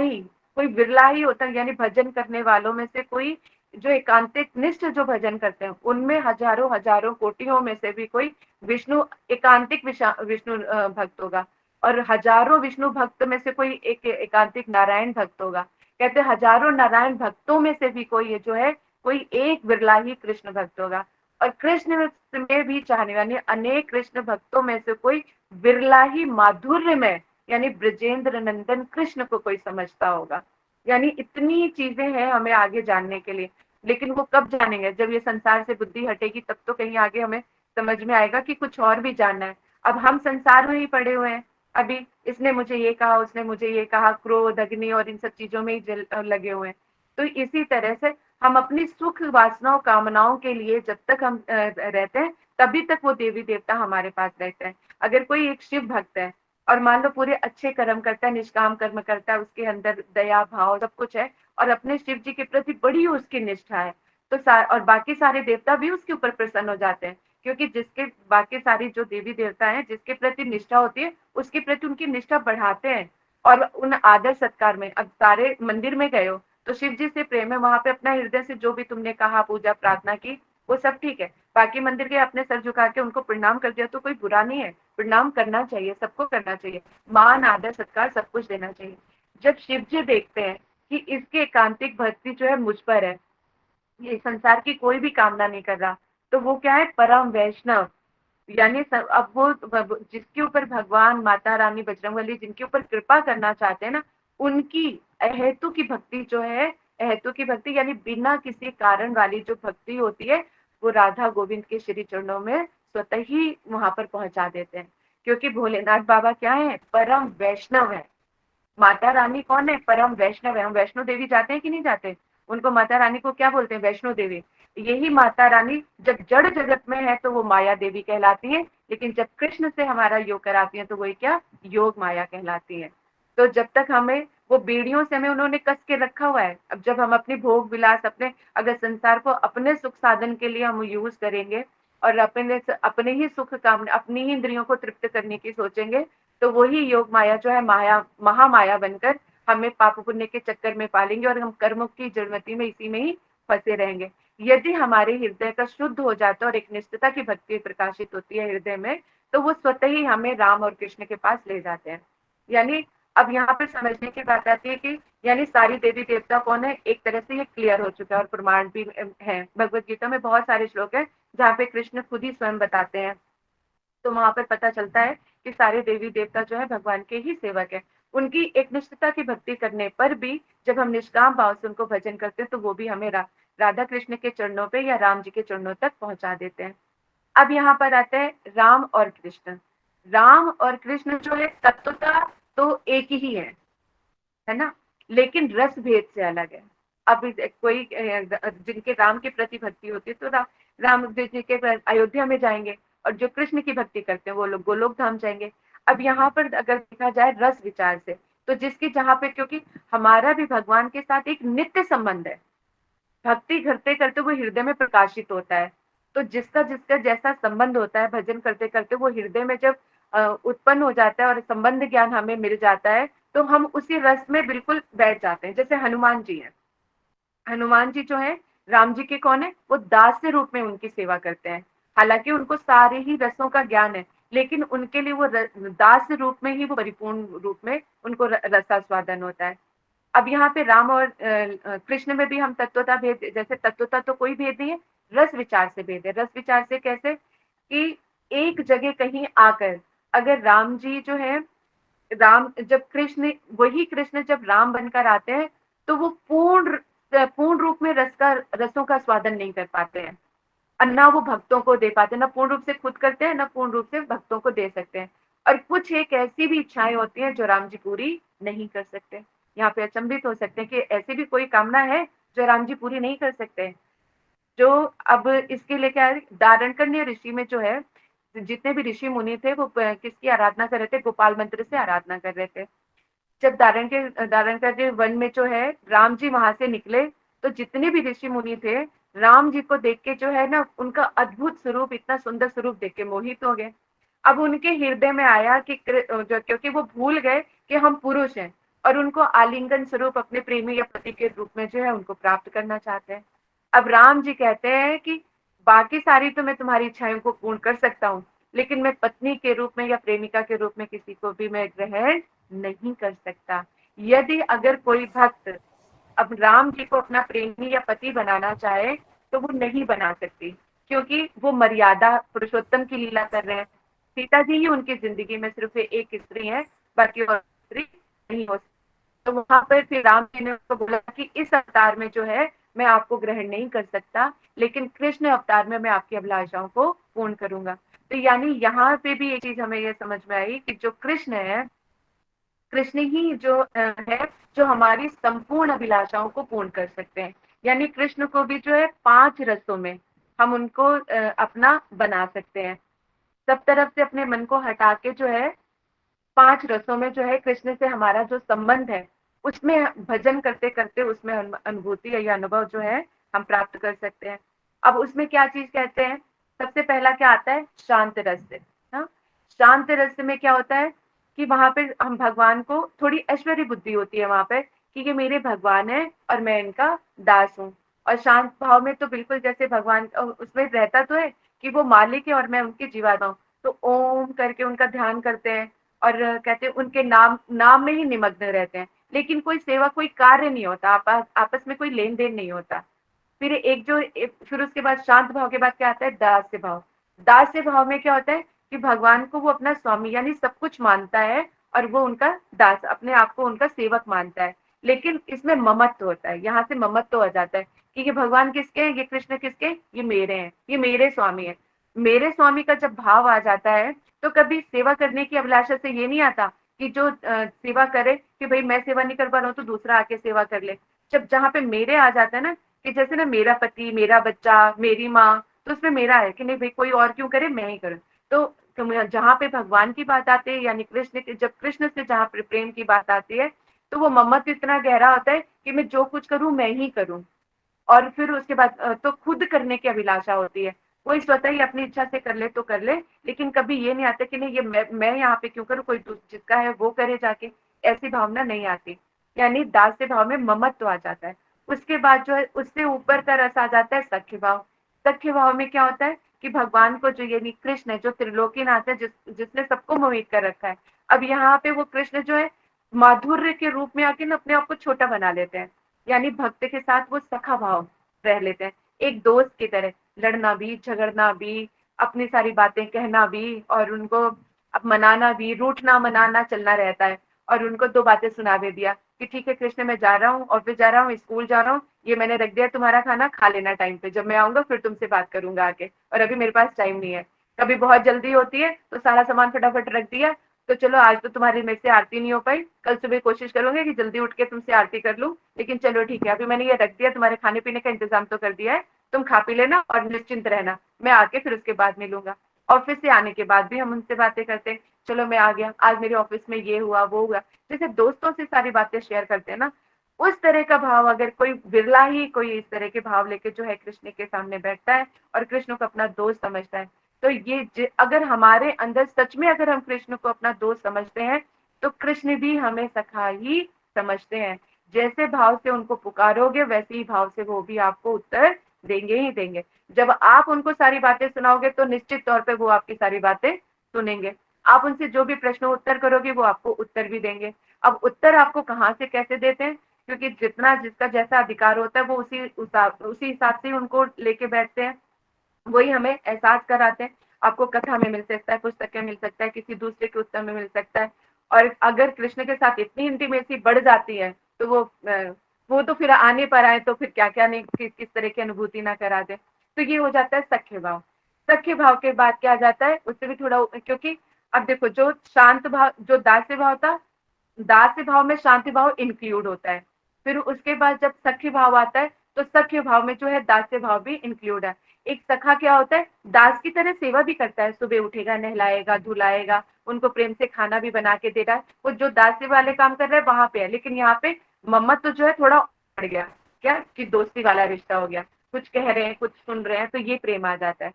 ही होता है, यानी भजन करने वालों में से कोई जो एकांतिक निष्ठ जो भजन करते हैं, उनमें हजारों हजारों कोटियों में से भी कोई विष्णु एकांतिक विष्णु भक्त होगा, और हजारों विष्णु भक्त में से कोई एक एकांतिक नारायण भक्त होगा। कहते हजारों नारायण भक्तों में से भी कोई जो है, कोई एक बिरला ही कृष्ण भक्त होगा। और कृष्ण में भी चाहने वाले अनेक कृष्ण भक्तों में से कोई बिरला ही माधुर्य में, यानी ब्रजेंद्र नंदन कृष्ण को कोई समझता होगा। यानी इतनी चीजें हैं हमें आगे जानने के लिए, लेकिन वो कब जानेंगे, जब ये संसार से बुद्धि हटेगी, तब तो कहीं आगे हमें समझ में आएगा कि कुछ और भी जानना है। अब हम संसार में ही पड़े हुए हैं, अभी इसने मुझे ये कहा, उसने मुझे ये कहा, क्रोध अग्नि और इन सब चीजों में ही लगे हुए हैं। तो इसी तरह से हम अपनी सुख वासनाओं कामनाओं के लिए जब तक हम रहते हैं, तभी तक वो देवी देवता हमारे पास रहते हैं। अगर कोई एक शिव भक्त है और मान लो पूरे अच्छे कर्म करता है, निष्काम कर्म करता है, उसके अंदर दया भाव सब कुछ है, और अपने शिव जी के प्रति बड़ी उसकी निष्ठा है, तो और बाकी सारे देवता भी उसके ऊपर प्रसन्न हो जाते हैं, क्योंकि जिसके बाकी सारी जो देवी देवता हैं जिसके प्रति निष्ठा होती है, उसके प्रति उनकी निष्ठा बढ़ाते हैं। और उन आदर सत्कार में, अब सारे मंदिर में गए हो तो शिव जी से प्रेम है, वहां पे अपना हृदय से जो भी तुमने कहा, पूजा प्रार्थना की, वो सब ठीक है। बाकी मंदिर के अपने सर झुका के उनको प्रणाम कर दिया तो कोई बुरा नहीं है, प्रणाम करना चाहिए, सबको करना चाहिए, मान आदर सत्कार सब कुछ देना चाहिए। जब शिव जी देखते हैं कि इसके एकांतिक भक्ति जो है मुझ पर है, ये संसार की कोई भी कामना नहीं कर रहा, तो वो क्या है, परम वैष्णव। यानी अब वो जिसके ऊपर भगवान माता रानी बजरंगबली जिनके ऊपर कृपा करना चाहते हैं ना, उनकी अहेतु की भक्ति जो है, अहेतु की भक्ति यानी बिना किसी कारण वाली जो भक्ति होती है, वो राधा गोविंद के श्री चरणों में स्वतः ही वहां पर पहुंचा देते हैं। क्योंकि भोलेनाथ बाबा क्या है, परम वैष्णव है। माता रानी कौन है, परम वैष्णव है। हम वैष्णो देवी जाते हैं कि नहीं जाते? उनको माता रानी को क्या बोलते हैं, वैष्णो देवी। यही माता रानी जब जड़ जगत में है तो वो माया देवी कहलाती है, लेकिन जब कृष्ण से हमारा योग कराती है तो वही क्या, योग माया कहलाती है। तो जब तक हमें वो बेड़ियों से हमें उन्होंने कस के रखा हुआ है, अब जब हम अपनी भोग विलास अपने, अगर संसार को अपने सुख साधन के लिए हम यूज करेंगे और अपने ही सुख काम, अपनी ही इंद्रियों को तृप्त करने की सोचेंगे, तो वही योग माया जो है, माया महामाया बनकर हमें पाप पुण्य के चक्कर में पालेंगे और हम कर्मों की जड़मती में इसी में ही फंसे रहेंगे। यदि हमारे हृदय का शुद्ध हो जाता है और एक निष्ठता की भक्ति प्रकाशित होती है हृदय में, तो वो स्वतः ही हमें राम और कृष्ण के पास ले जाते हैं। यानी अब यहाँ पे समझने की बात आती है कि यानी सारी देवी देवता कौन है, एक तरह से ये क्लियर हो चुका है और प्रमाण भी है। भगवत गीता में बहुत सारे श्लोक है जहाँ पे कृष्ण खुद ही स्वयं बताते हैं, तो वहां पर पता चलता है कि सारे देवी देवता जो है भगवान के ही सेवक है। उनकी एक निष्ठता की भक्ति करने पर भी जब हम निष्काम भाव से उनको भजन करते हैं तो वो भी हमें राधा कृष्ण के चरणों पे या राम जी के चरणों तक पहुंचा देते हैं। अब यहाँ पर आते हैं राम और कृष्ण। राम और कृष्ण जो है तत्वता तो एक ही है ना, लेकिन रस भेद से अलग है। अब कोई जिनके राम के प्रति भक्ति होती है तो राम जी के अयोध्या में जाएंगे, और जो कृष्ण की भक्ति करते हैं वो लोग गोलोक धाम जाएंगे। अब यहाँ पर अगर देखा जाए रस विचार से, तो जिसकी जहाँ पे, क्योंकि हमारा भी भगवान के साथ एक नित्य संबंध है, भक्ति करते करते वो हृदय में प्रकाशित होता है। तो जिसका जिसका जैसा संबंध होता है भजन करते करते वो हृदय में जब उत्पन्न हो जाता है और संबंध ज्ञान हमें मिल जाता है, तो हम उसी रस में बिल्कुल बैठ जाते हैं। जैसे हनुमान जी हैं, हनुमान जी जो है राम जी के कौन है, वो दास के रूप में उनकी सेवा करते हैं। हालांकि उनको सारे ही रसों का ज्ञान है, लेकिन उनके लिए वो दास रूप में ही वो परिपूर्ण रूप में उनको रसास्वादन होता है। अब यहाँ पे राम और कृष्ण में भी हम तत्वता भेद, जैसे तत्वता तो कोई भेद नहीं है, रस विचार से भेद है। रस विचार से कैसे कि एक जगह कहीं आकर अगर राम जी जो है, राम जब कृष्ण, वही कृष्ण जब राम बनकर आते हैं तो वो पूर्ण रूप में रसों का स्वादन नहीं कर पाते हैं, और ना वो भक्तों को दे पाते, ना पूर्ण रूप से खुद करते हैं, ना पूर्ण रूप से भक्तों को दे सकते हैं। और कुछ एक ऐसी भी इच्छाएं होती हैं जो राम जी पूरी नहीं कर सकते। यहाँ पे अचंभित हो सकते हैं कि ऐसी भी कोई कामना है जो राम जी पूरी नहीं कर सकते। जो अब इसके लिए क्या है, दारणकर्ण्य ऋषि में जो है, जितने भी ऋषि मुनि थे वो किसकी आराधना कर रहे थे, गोपाल मंत्र से आराधना कर रहे थे। जब दारणकर्ण्य वन में जो है राम जी वहां से निकले, तो जितने भी ऋषि मुनि थे राम जी को देख के जो है ना, उनका अद्भुत स्वरूप, इतना सुंदर स्वरूप देख के मोहित हो गए। अब उनके हृदय में आया कि क्योंकि वो भूल गए कि हम पुरुष हैं, और उनको आलिंगन स्वरूप अपने प्रेमी या पति के रूप में जो है उनको प्राप्त करना चाहते हैं। अब राम जी कहते हैं कि बाकी सारी तो मैं तुम्हारी इच्छाओं को पूर्ण कर सकता हूँ, लेकिन मैं पत्नी के रूप में या प्रेमिका के रूप में किसी को भी मैं ग्रहण नहीं कर सकता। यदि अगर कोई भक्त अब राम जी को अपना प्रेमी या पति बनाना चाहे तो वो नहीं बना सकती, क्योंकि वो मर्यादा पुरुषोत्तम की लीला कर रहे हैं। सीता जी ही उनकी जिंदगी में सिर्फ एक स्त्री है, बाकी और स्त्री नहीं हो सकती। तो वहां पर फिर राम जी ने उसको बोला कि इस अवतार में जो है मैं आपको ग्रहण नहीं कर सकता, लेकिन कृष्ण अवतार में मैं आपकी अभिलाषाओं को पूर्ण करूंगा। तो यानी यहाँ पे भी एक चीज हमें यह समझ में आई कि जो कृष्ण है, कृष्ण ही जो है जो हमारी संपूर्ण अभिलाषाओं को पूर्ण कर सकते हैं। यानी कृष्ण को भी जो है 5 रसों में हम उनको अपना बना सकते हैं। सब तरफ से अपने मन को हटा के जो है 5 रसों में जो है कृष्ण से हमारा जो संबंध है, उसमें भजन करते करते उसमें अनुभूति या अनुभव जो है हम प्राप्त कर सकते हैं। अब उसमें क्या चीज कहते हैं, सबसे पहला क्या आता है, शांत रस से। हाँ, शांत रस में क्या होता है कि वहां पे हम भगवान को, थोड़ी ऐश्वर्य बुद्धि होती है वहां पे कि ये मेरे भगवान है और मैं इनका दास हूँ। और शांत भाव में तो बिल्कुल जैसे भगवान उसमें रहता तो है कि वो मालिक है और मैं उनकी जीवात्मा हूँ, तो ओम करके उनका ध्यान करते हैं और कहते हैं उनके नाम नाम में ही निमग्न रहते हैं, लेकिन कोई सेवा कोई कार्य नहीं होता, आपस में कोई लेन देन नहीं होता। फिर उसके बाद शांत भाव के बाद क्या आता है, दास्य भाव। दास्य भाव में क्या होता है कि भगवान को वो अपना स्वामी यानी सब कुछ मानता है, और वो उनका दास, अपने आप को उनका सेवक मानता है। लेकिन इसमें ममत्व होता है, यहाँ से ममत्व हो जाता है कि ये भगवान किसके हैं, ये कृष्ण किसके, ये मेरे हैं, ये मेरे स्वामी है। मेरे स्वामी का जब भाव आ जाता है तो कभी सेवा करने की अभिलाषा से ये नहीं आता कि जो सेवा करे कि भाई मैं सेवा नहीं कर पा रहा हूँ तो दूसरा आके सेवा कर ले। जब जहाँ पे मेरे आ जाता है ना, कि जैसे ना मेरा पति, मेरा बच्चा, मेरी माँ, तो उसमें मेरा है कि नहीं भाई कोई और क्यों करे, मैं ही करूँ। तो जहाँ पे भगवान की बात आती है यानी जब कृष्ण से जहाँ पे प्रेम की बात आती है, तो वो ममत्व इतना गहरा होता है कि मैं जो कुछ करूँ मैं ही करूँ। और फिर उसके बाद तो खुद करने की अभिलाषा होती है, कोई स्वतः ही अपनी इच्छा से कर ले तो कर ले, लेकिन कभी ये नहीं आता कि नहीं ये मैं यहाँ पे क्यों करूँ, कोई जिसका है वो करे जाके, ऐसी भावना नहीं आती। यानी दास्य भाव में ममत्व आ जाता है। उसके बाद जो है उससे ऊपर का रस आ जाता है सख्य भाव। सख्य भाव में क्या होता है कि भगवान को जो यानी कृष्ण है जो त्रिलोकीनाथ है जिसने सबको मोहित कर रखा है, अब यहाँ पे वो कृष्ण जो है माधुर्य के रूप में आके ना अपने आप को छोटा बना लेते हैं, यानी भक्त के साथ वो सखा भाव रह लेते हैं, एक दोस्त की तरह लड़ना भी झगड़ना भी, अपनी सारी बातें कहना भी और उनको अब मनाना भी, रूठना मनाना चलना रहता है। और उनको दो बातें सुना दे दिया कि ठीक है कृष्ण मैं जा रहा हूँ, ऑफिस जा रहा हूँ, स्कूल जा रहा हूँ, ये मैंने रख दिया तुम्हारा खाना, खा लेना टाइम पे, जब मैं आऊंगा फिर तुमसे बात करूंगा आके, और अभी मेरे पास टाइम नहीं है। कभी बहुत जल्दी होती है तो सारा सामान फटाफट रख दिया, तो चलो आज तो तुम्हारी मेरे से आरती नहीं हो पाई, कल सुबह कोशिश करूंगी कि जल्दी उठ के तुमसे आरती कर लूं, लेकिन चलो ठीक है अभी मैंने ये रख दिया, तुम्हारे खाने पीने का इंतजाम तो कर दिया है, तुम खा पी लेना और निश्चिंत रहना, मैं आके फिर उसके बाद मिलूंगा। ऑफिस से आने के बाद भी हम उनसे बातें करते हैं, चलो मैं आ गया, आज मेरे ऑफिस में ये हुआ वो हुआ, जैसे दोस्तों से सारी बातें शेयर करते हैं ना, उस तरह का भाव अगर कोई बिरला ही कोई इस तरह के भाव लेके जो है कृष्ण के सामने बैठता है और कृष्ण को अपना दोस्त समझता है, तो ये अगर हमारे अंदर सच में अगर हम कृष्ण को अपना दोस्त समझते हैं, तो कृष्ण भी हमें सखा ही समझते हैं। जैसे भाव से उनको पुकारोगे वैसे ही भाव से वो भी आपको उत्तर देंगे ही देंगे। जब आप उनको सारी बातें सुनाओगे तो निश्चित तौर पे वो आपकी सारी बातें सुनेंगे। आप उनसे जो भी प्रश्न उत्तर करोगे वो आपको उत्तर भी देंगे। अब उत्तर आपको कहाँ से कैसे देते हैं, क्योंकि जितना जिसका जैसा अधिकार होता है वो उसी हिसाब से उनको लेके बैठते हैं, वही हमें एहसास कराते हैं। आपको कथा में मिल सकता है, पुस्तक में मिल सकता है, किसी दूसरे के उत्तर में मिल सकता है। और अगर कृष्ण के साथ इतनी इंटीमेसी बढ़ जाती है तो वो तो फिर आने पर आए तो फिर क्या क्या नहीं किस तरह की अनुभूति ना करा दे। तो ये हो जाता है सख्य भाव। सख्य भाव के बाद क्या आ जाता है, उससे भी थोड़ा, क्योंकि अब देखो जो शांत भाव जो दास्य भाव था, दास्य भाव में शांति भाव इंक्लूड होता है, फिर उसके बाद जब सख्य भाव आता है तो सख्य भाव में जो है दास्य भाव भी इंक्लूड है। एक सखा क्या होता है, दास की तरह सेवा भी करता है, सुबह उठेगा नहलाएगा धुलाएगा, उनको प्रेम से खाना भी बना के दे रहा है, वो जो दास्य वाले काम कर रहे हैं वहां पे है, लेकिन यहाँ पे मम्मत तो जो है थोड़ा बढ़ गया, क्या कि दोस्ती वाला रिश्ता हो गया, कुछ कह रहे हैं कुछ सुन रहे हैं तो ये प्रेम आ जाता है।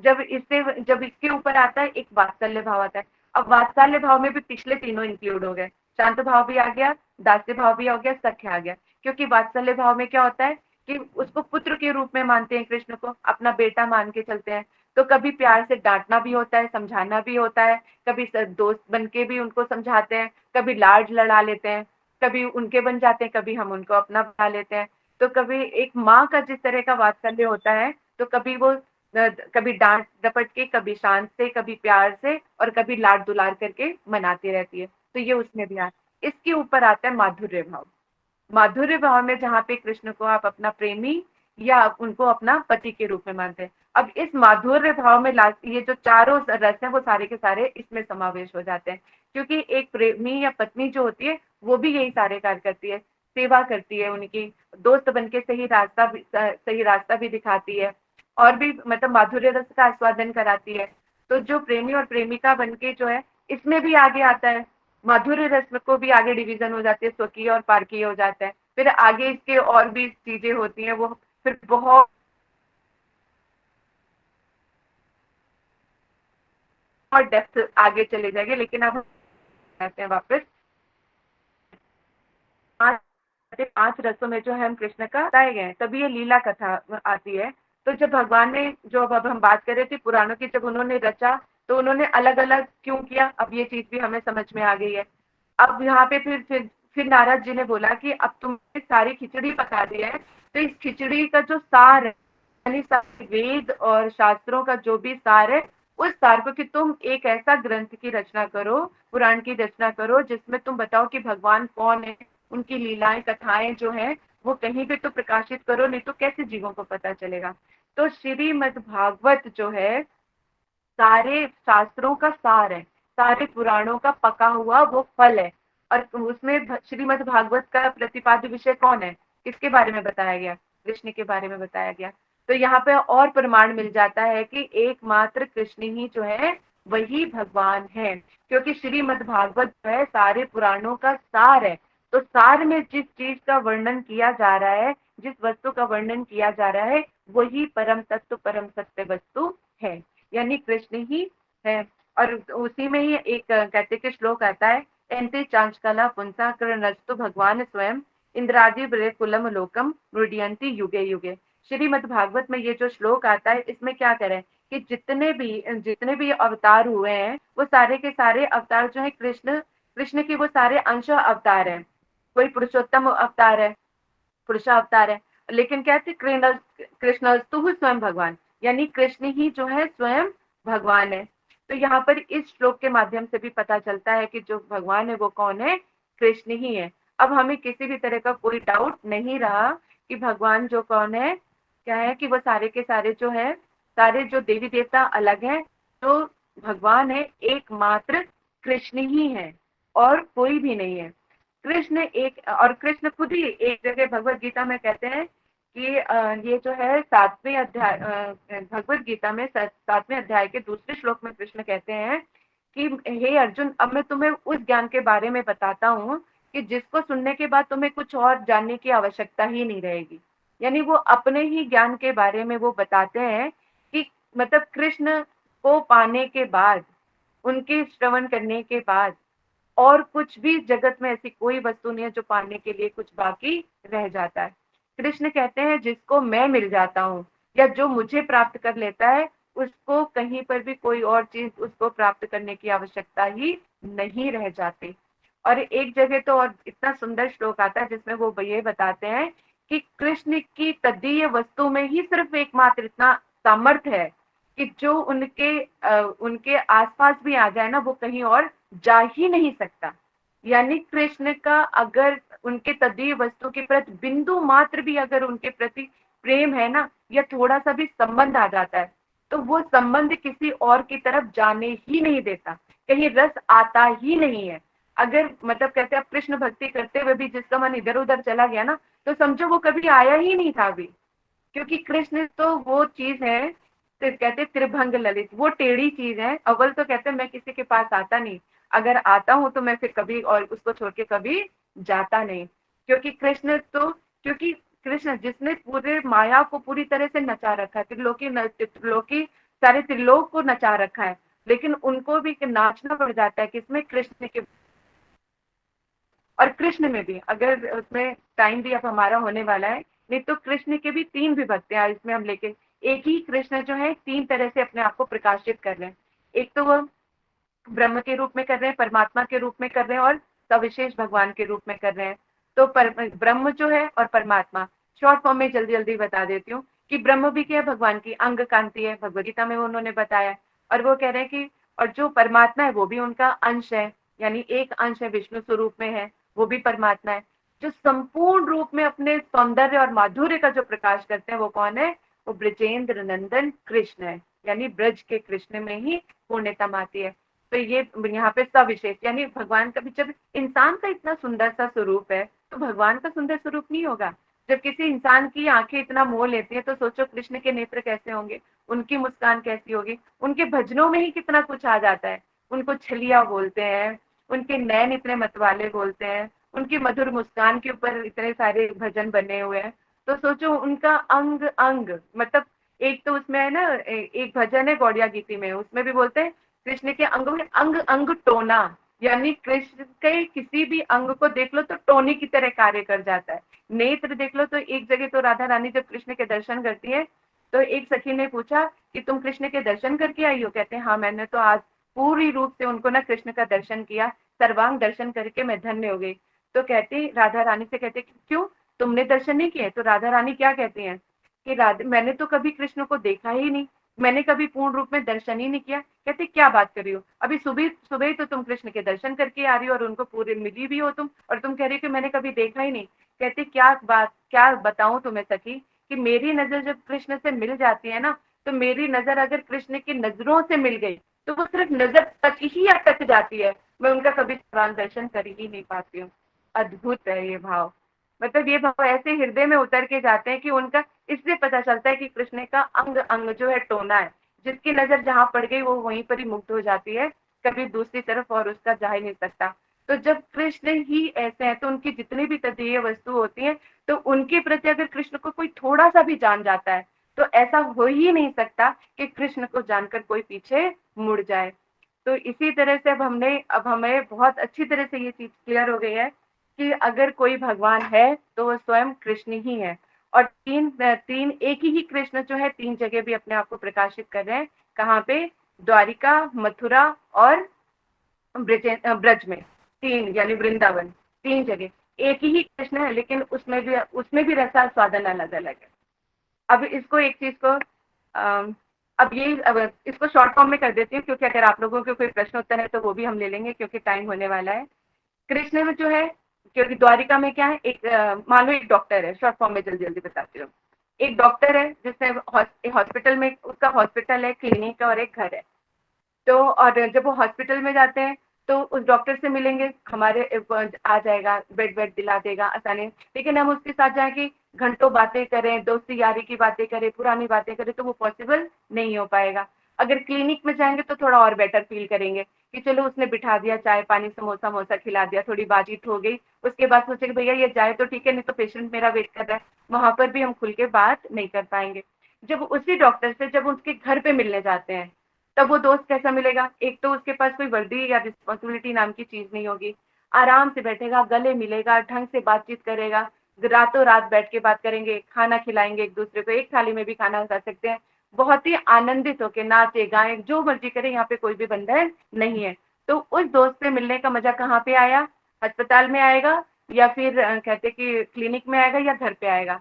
जब इसके ऊपर आता है एक वात्सल्य भाव आता है। अब वात्सल्य भाव में भी पिछले तीनों इंक्लूड हो गए, शांत भाव भी आ गया, दास्य भाव भी हो गया, सख्य आ गया। क्योंकि वात्सल्य भाव में क्या होता है कि उसको पुत्र के रूप में मानते हैं, कृष्ण को अपना बेटा मान के चलते हैं, तो कभी प्यार से डांटना भी होता है, समझाना भी होता है, कभी दोस्त बन के भी उनको समझाते हैं, कभी लाड लड़ा लेते हैं, कभी उनके बन जाते हैं, कभी हम उनको अपना बना लेते हैं। तो कभी एक माँ का जिस तरह का वात्सल्य होता है, तो कभी वो कभी डांट डपट के, कभी शांत से, कभी प्यार से, और कभी लाड दुलार करके मनाती रहती है, तो ये उसमें भी इसके ऊपर आता है माधुर्य भाव। माधुर्य भाव में जहाँ पे कृष्ण को आप अपना प्रेमी या उनको अपना पति के रूप में मानते हैं। अब इस माधुर्य भाव में ये जो चारों रस हैं वो सारे के सारे इसमें समावेश हो जाते हैं, क्योंकि एक प्रेमी या पत्नी जो होती है वो भी यही सारे कार्य करती है, सेवा करती है उनकी, दोस्त बन के सही रास्ता भी दिखाती है, और भी मतलब माधुर्य रस का आस्वादन कराती है। तो जो प्रेमी और प्रेमिका बन के जो है इसमें भी आगे आता है, माधुर्य रस को भी आगे डिवीजन हो जाती है, स्वकीय और पारकीय हो जाता है, फिर आगे इसके और भी चीजें होती हैं, वो फिर बहुत और डेप्थ आगे चले जाएंगे, लेकिन अब आते हैं वापस पांच पांच रसों में जो है हम कृष्ण का बताए गए हैं, तभी ये लीला कथा आती है। तो जब भगवान ने जो अब हम बात कर रहे थे पुराणों की, जब उन्होंने रचा तो उन्होंने अलग अलग क्यों किया, अब ये चीज भी हमें समझ में आ गई है। अब यहाँ पे फिर नारद जी ने बोला कि अब तुमने सारी खिचड़ी पका दी है, तो इस खिचड़ी का जो सार है, यानी सारे वेद और शास्त्रों का जो भी सार है, उस सार को कि तुम एक ऐसा ग्रंथ की रचना करो, पुराण की रचना करो, जिसमें तुम बताओ कि भगवान कौन है, उनकी लीलाएं कथाएं जो है वो कहीं पे तो प्रकाशित करो, नहीं तो कैसे जीवों को पता चलेगा। तो श्रीमद् भागवत जो है सारे शास्त्रों का सार है, सारे पुराणों का पका हुआ वो फल है। और उसमें श्रीमद् भागवत का प्रतिपाद्य विषय कौन है, किसके बारे में बताया गया, कृष्ण के बारे में बताया गया। तो यहाँ पे और प्रमाण मिल जाता है कि एकमात्र कृष्ण ही जो है वही भगवान है, क्योंकि श्रीमद् भागवत जो है सारे पुराणों का सार है। तो सार में जिस चीज का वर्णन किया जा रहा है, जिस वस्तु का वर्णन किया जा रहा है, वही परम तत्व परम सत्य वस्तु है, यानी कृष्ण ही है। और उसी में ही एक कहते के श्लोक आता है, एंते चांचकला पुंसा कृणस्तु भगवान स्वयं, इंद्रादि कुलम लोकम मृडियंती युगे युगे। श्रीमद् भागवत में ये जो श्लोक आता है, इसमें क्या करें कि जितने भी अवतार हुए हैं, वो सारे के सारे अवतार जो है कृष्ण कृष्ण के वो सारे अंश अवतार हैं। कोई पुरुषोत्तम अवतार है, पुरुषा अवतार है, लेकिन क्या थे, कृष्णस्तु स्वयं भगवान, यानी कृष्ण ही जो है स्वयं भगवान है। तो यहाँ पर इस श्लोक के माध्यम से भी पता चलता है कि जो भगवान है वो कौन है, कृष्ण ही है। अब हमें किसी भी तरह का कोई डाउट नहीं रहा कि भगवान जो कौन है, क्या है कि वो सारे के सारे जो है, सारे जो देवी देवता अलग हैं, तो भगवान है एकमात्र कृष्ण ही है और कोई भी नहीं है। कृष्ण एक, और कृष्ण खुद ही एक जगह भगवत गीता में कहते हैं कि ये जो है सातवें अध्याय, भगवत गीता में सातवें अध्याय के दूसरे श्लोक में कृष्ण कहते हैं कि हे अर्जुन, अब मैं तुम्हें उस ज्ञान के बारे में बताता हूँ कि जिसको सुनने के बाद तुम्हें कुछ और जानने की आवश्यकता ही नहीं रहेगी। यानी वो अपने ही ज्ञान के बारे में वो बताते हैं कि मतलब कृष्ण को पाने के बाद, उनके श्रवण करने के बाद और कुछ भी जगत में ऐसी कोई वस्तु नहीं है जो पाने के लिए कुछ बाकी रह जाता है। कृष्ण कहते हैं जिसको मैं मिल जाता हूँ या जो मुझे प्राप्त कर लेता है, उसको कहीं पर भी कोई और चीज उसको प्राप्त करने की आवश्यकता ही नहीं रह जाती। और एक जगह तो और इतना सुंदर श्लोक आता है जिसमें वो ये बताते हैं कि कृष्ण की तदीय वस्तु में ही सिर्फ एकमात्र इतना सामर्थ्य है कि जो उनके आसपास भी आ जाए ना, वो कहीं और जा ही नहीं सकता। यानी कृष्ण का अगर उनके तदीय वस्तु के प्रति बिंदु मात्र भी अगर उनके प्रति प्रेम है ना, या थोड़ा सा भी संबंध आ जाता है, तो वो संबंध किसी और की तरफ जाने ही नहीं देता, कहीं रस आता ही नहीं है। अगर मतलब कहते हैं कृष्ण भक्ति करते हुए भी जिसका मन इधर उधर चला गया ना, तो समझो वो कभी आया ही नहीं था अभी। क्योंकि कृष्ण तो वो चीज है, तो कहते त्रिभंग ललित, वो टेढ़ी चीज है। अव्वल तो कहते मैं किसी के पास आता नहीं, अगर आता हूं तो मैं फिर कभी और उसको छोड़ के कभी जाता नहीं। क्योंकि कृष्ण तो, क्योंकि कृष्ण जिसने पूरे माया को पूरी तरह से नचा रखा है, त्रिलोकी सारे त्रिलोक को नचा रखा है, लेकिन उनको भी नाचना पड़ जाता है किसमें, कृष्ण के। और कृष्ण में भी, अगर उसमें टाइम भी अब हमारा होने वाला है, नहीं तो कृष्ण के भी तीन विभक्तियां हैं इसमें हम लेके। एक ही कृष्ण जो है तीन तरह से अपने आप को प्रकाशित कर रहे हैं। एक तो वो ब्रह्म के रूप में कर रहे हैं, परमात्मा के रूप में कर रहे हैं, और सविशेष भगवान के रूप में कर रहे हैं। तो ब्रह्म जो है और परमात्मा, शॉर्ट फॉर्म में जल्दी जल्दी बता देती हूँ कि ब्रह्म भी क्या है, भगवान की अंग कांति है, भगवदगीता में उन्होंने बताया। और वो कह रहे हैं कि और जो परमात्मा है वो भी उनका अंश है, यानी एक अंश है, विष्णु स्वरूप में है, वो भी परमात्मा है। जो संपूर्ण रूप में अपने सौंदर्य और माधुर्य का जो प्रकाश करते हैं वो कौन है, वो ब्रजेंद्र नंदन कृष्ण है, यानी ब्रज के कृष्ण में ही पूर्णतम आती है। तो ये यहाँ पे सविशेष, यानी भगवान का भी, जब इंसान का इतना सुंदर सा स्वरूप है तो भगवान का सुंदर स्वरूप नहीं होगा। जब किसी इंसान की आंखें इतना मोह लेती है तो सोचो कृष्ण के नेत्र कैसे होंगे, उनकी मुस्कान कैसी होगी। उनके भजनों में ही कितना कुछ आ जाता है। उनको छलिया बोलते हैं, उनके नैन इतने मतवाले बोलते हैं, उनकी मधुर मुस्कान के ऊपर इतने सारे भजन बने हुए हैं। तो सोचो उनका अंग अंग, मतलब एक तो उसमें है ना, एक भजन है गौड़िया गीति में, उसमें भी बोलते हैं कृष्ण के अंग में अंग अंग टोना, यानी कृष्ण के किसी भी अंग को देख लो तो टोने की तरह कार्य कर जाता है। नेत्र देख लो तो एक जगह तो राधा रानी जब कृष्ण के दर्शन करती है, तो एक सखी ने पूछा कि तुम कृष्ण के दर्शन करके आई हो, कहते हैं हाँ, मैंने तो आज पूरी रूप से उनको ना कृष्ण का दर्शन किया, सर्वांग दर्शन करके मैं धन्य हो गई। तो कहती राधा रानी से, कहते क्यों, तुमने दर्शन नहीं किए? तो राधा रानी क्या कहती हैं कि मैंने तो कभी कृष्ण को देखा ही नहीं, मैंने कभी पूर्ण रूप में दर्शन ही नहीं किया। कहते क्या बात कर रही हो, अभी सुबह सुबह तो तुम कृष्ण के दर्शन करके आ रही हो और उनको पूरे मिली भी हो तुम, और तुम कह रही हो कि मैंने कभी देखा ही नहीं। कहते क्या बात, क्या बताऊं तुम्हें सखी, कि मेरी नजर जब कृष्ण से मिल जाती है ना, तो मेरी नजर अगर कृष्ण की नजरों से मिल गई तो वो सिर्फ नजर तक ही अटक जाती है, मैं उनका कभी दर्शन कर ही नहीं पाती हूँ। अद्भुत है ये भाव। मतलब ये भाव ऐसे हृदय में उतर के जाते हैं कि उनका, इसलिए पता चलता है कि कृष्ण का अंग अंग जो है टोना है, जिसकी नजर जहां पड़ गई वो वहीं पर ही मुक्त हो जाती है, कभी दूसरी तरफ और उसका जा ही नहीं सकता। तो जब कृष्ण ही ऐसे हैं तो उनकी जितनी भी तदीय वस्तु होती है, तो उनके प्रति अगर कृष्ण को कोई थोड़ा सा भी जान जाता है, तो ऐसा हो ही नहीं सकता कि कृष्ण को जानकर कोई पीछे मुड़ जाए। तो इसी तरह से अब हमें बहुत अच्छी तरह से ये चीज क्लियर हो गई है कि अगर कोई भगवान है तो वो स्वयं कृष्ण ही है। और तीन एक ही कृष्ण जो है 3 जगह भी अपने आप को प्रकाशित कर रहे हैं। कहाँ पे? द्वारिका, मथुरा और ब्रज में। 3 यानी वृंदावन, 3 जगह एक ही कृष्ण है, लेकिन उसमें भी रसा स्वादन अलग-अलग है। अब इसको एक चीज़ को अब इसको शॉर्ट फॉर्म में कर देती हूँ, क्योंकि अगर आप लोगों के कोई प्रश्न उत्तर है तो वो भी हम ले लेंगे, क्योंकि टाइम होने वाला है। कृष्ण में जो है, क्योंकि द्वारिका में क्या है, एक मान लो एक डॉक्टर है, शॉर्ट फॉर्म में जल्दी जल्दी बताती हूँ। एक डॉक्टर है जिसने हॉस्पिटल में, उसका हॉस्पिटल है, क्लिनिक है और एक घर है। तो और जब वो हॉस्पिटल में जाते हैं तो उस डॉक्टर से मिलेंगे, हमारे आ जाएगा, बेड वेड दिला देगा आसानी। लेकिन हम उसके साथ जाके घंटों बातें करें, दोस्ती यारी की बातें करें, पुरानी बातें करें, तो वो पॉसिबल नहीं हो पाएगा। अगर क्लिनिक में जाएंगे तो थोड़ा और बेटर फील करेंगे कि चलो उसने बिठा दिया, चाय पानी समोसा मोसा खिला दिया, थोड़ी बातचीत हो गई। उसके बाद सोचे कि भैया ये जाए तो ठीक है, नहीं तो पेशेंट मेरा वेट कर रहा है। वहां पर भी हम खुल के बात नहीं कर पाएंगे। जब उसी डॉक्टर से जब उसके घर पे मिलने जाते हैं, तब वो दोस्त कैसा मिलेगा? एक तो उसके पास कोई वर्दी या रिस्पॉन्सिबिलिटी नाम की चीज नहीं होगी। आराम से बैठेगा, गले मिलेगा, ढंग से बातचीत करेगा, रातों रात बैठ के बात करेंगे, खाना खिलाएंगे एक दूसरे को, एक थाली में भी खाना खा सकते हैं। बहुत ही आनंदित होके नाचे गाएं, जो मर्जी करें, यहाँ पे कोई भी बंधन नहीं है। तो उस दोस्त से मिलने का मजा कहाँ पे आया? अस्पताल में आएगा, या फिर कहते कि क्लिनिक में आएगा, या घर पे आएगा?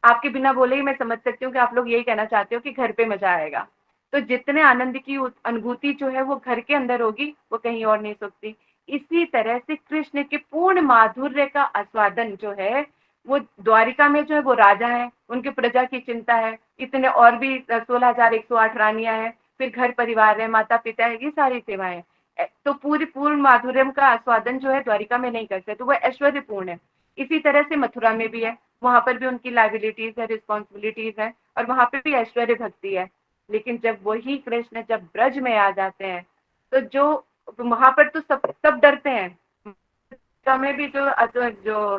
आपके बिना बोले ही मैं समझ सकती हूँ कि आप लोग यही कहना चाहते हो कि घर पे मजा आएगा। तो जितने आनंद की अनुभूति जो है वो घर के अंदर होगी, वो कहीं और नहीं सकती। इसी तरह से कृष्ण के पूर्ण माधुर्य का आस्वादन जो है, वो द्वारिका में जो है वो राजा है, उनके प्रजा की चिंता है, इतने और भी 16,108 रानियां हैं, फिर घर परिवार है, माता पिता है, ये सारी सेवाएं। तो पूरी पूर्ण माधुर्यम का आस्वादन जो है द्वारिका में नहीं कर सकते, तो वो ऐश्वर्यपूर्ण है। इसी तरह से मथुरा में भी है, वहां पर भी उनकी लाइबिलिटीज है, रिस्पॉन्सिबिलिटीज है, और वहां पर भी ऐश्वर्य भक्ति है। लेकिन जब वही कृष्ण जब ब्रज में आ जाते हैं, तो जो वहां पर तो सब डरते हैं। मथुरा में भी जो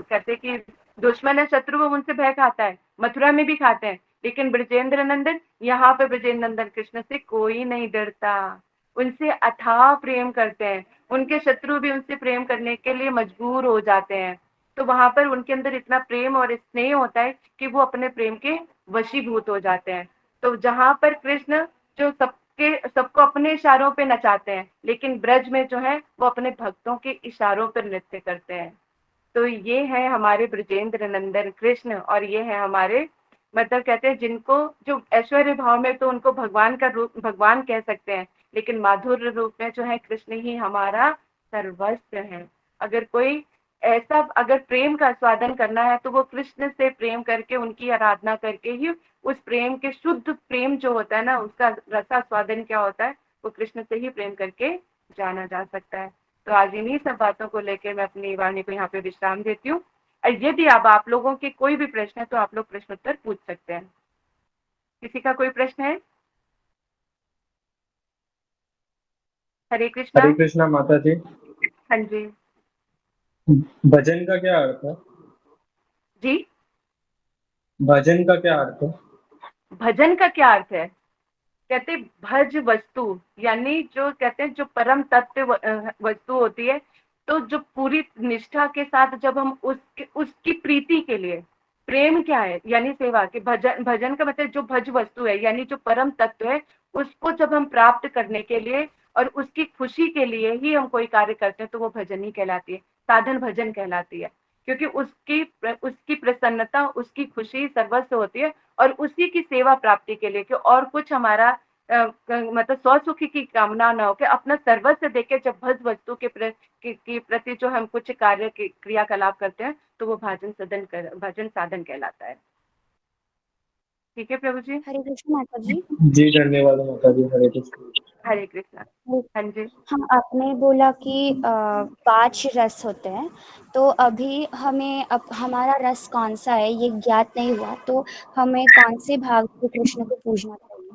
कहते कि दुश्मन है, शत्रु, वो उनसे भय खाता है, मथुरा में भी खाते हैं। लेकिन ब्रजेंद्र नंदन, यहाँ पे ब्रजेंद्र नंदन कृष्ण से कोई नहीं डरता, उनसे अथाह प्रेम करते हैं। उनके शत्रु भी उनसे प्रेम करने के लिए मजबूर हो जाते हैं। तो वहां पर उनके अंदर इतना प्रेम और स्नेह होता है कि वो अपने प्रेम के वशीभूत हो जाते हैं। तो जहां पर कृष्ण जो सबको अपने इशारों पे नचाते हैं, लेकिन ब्रज में जो है वो अपने भक्तों के इशारों पर नृत्य करते हैं। तो ये है हमारे ब्रजेंद्र नंदन कृष्ण, और ये है हमारे, मतलब कहते हैं जिनको, जो ऐश्वर्य भाव में तो उनको भगवान का रूप, भगवान कह सकते हैं, लेकिन माधुर्य रूप में जो है कृष्ण ही हमारा सर्वस्व है। अगर कोई ऐसा, अगर प्रेम का आस्वादन करना है तो वो कृष्ण से प्रेम करके, उनकी आराधना करके ही उस प्रेम के, शुद्ध प्रेम जो होता है ना, उसका रसास्वादन क्या होता है, वो कृष्ण से ही प्रेम करके जाना जा सकता है। तो आज इन्हीं सब बातों को लेकर मैं अपनी वाणी को यहाँ पे विश्राम देती हूँ। यदि अब आप लोगों के कोई भी प्रश्न है तो आप लोग प्रश्नोत्तर पूछ सकते हैं। किसी का कोई प्रश्न है? हरे कृष्णा। हरे कृष्णा माता जी। हाँ जी। भजन का क्या अर्थ है? जी। भजन का क्या अर्थ है? भजन का क्या अर्थ है? कहते भज वस्तु, यानी जो कहते हैं जो परम तत्व वस्तु होती है, तो जो पूरी निष्ठा के साथ जब हम उसकी प्रीति के लिए, प्रेम क्या है, यानी सेवा के, भजन, भजन का मतलब जो भज वस्तु है, यानी जो परम तत्व है, उसको जब हम प्राप्त करने के लिए और उसकी खुशी के लिए ही हम कोई कार्य करते हैं, तो वो भजन ही कहलाती है, साधन भजन कहलाती है। क्योंकि उसकी प्रसन्नता, उसकी खुशी सर्वस्व होती है, और उसी की सेवा प्राप्ति के लिए, कि और कुछ हमारा मतलब स्व सुखी की कामना ना हो, कि अपना सर्वस्व देके जब भज वस्तु के प्रति जो हम कुछ कार्य क्रियाकलाप करते हैं, तो वो भजन साधन कहलाता है। ठीक है प्रभु जी। हरे कृष्ण माता जी। जी धन्यवाद माता जी। हरे कृष्ण। हरे कृष्णा। हाँ जी। हाँ, आपने बोला कि 5 रस होते हैं, तो अभी हमें अब हमारा रस कौन सा है ये ज्ञात नहीं हुआ, तो हमें कौन से भाग से कृष्ण को पूजना चाहिए?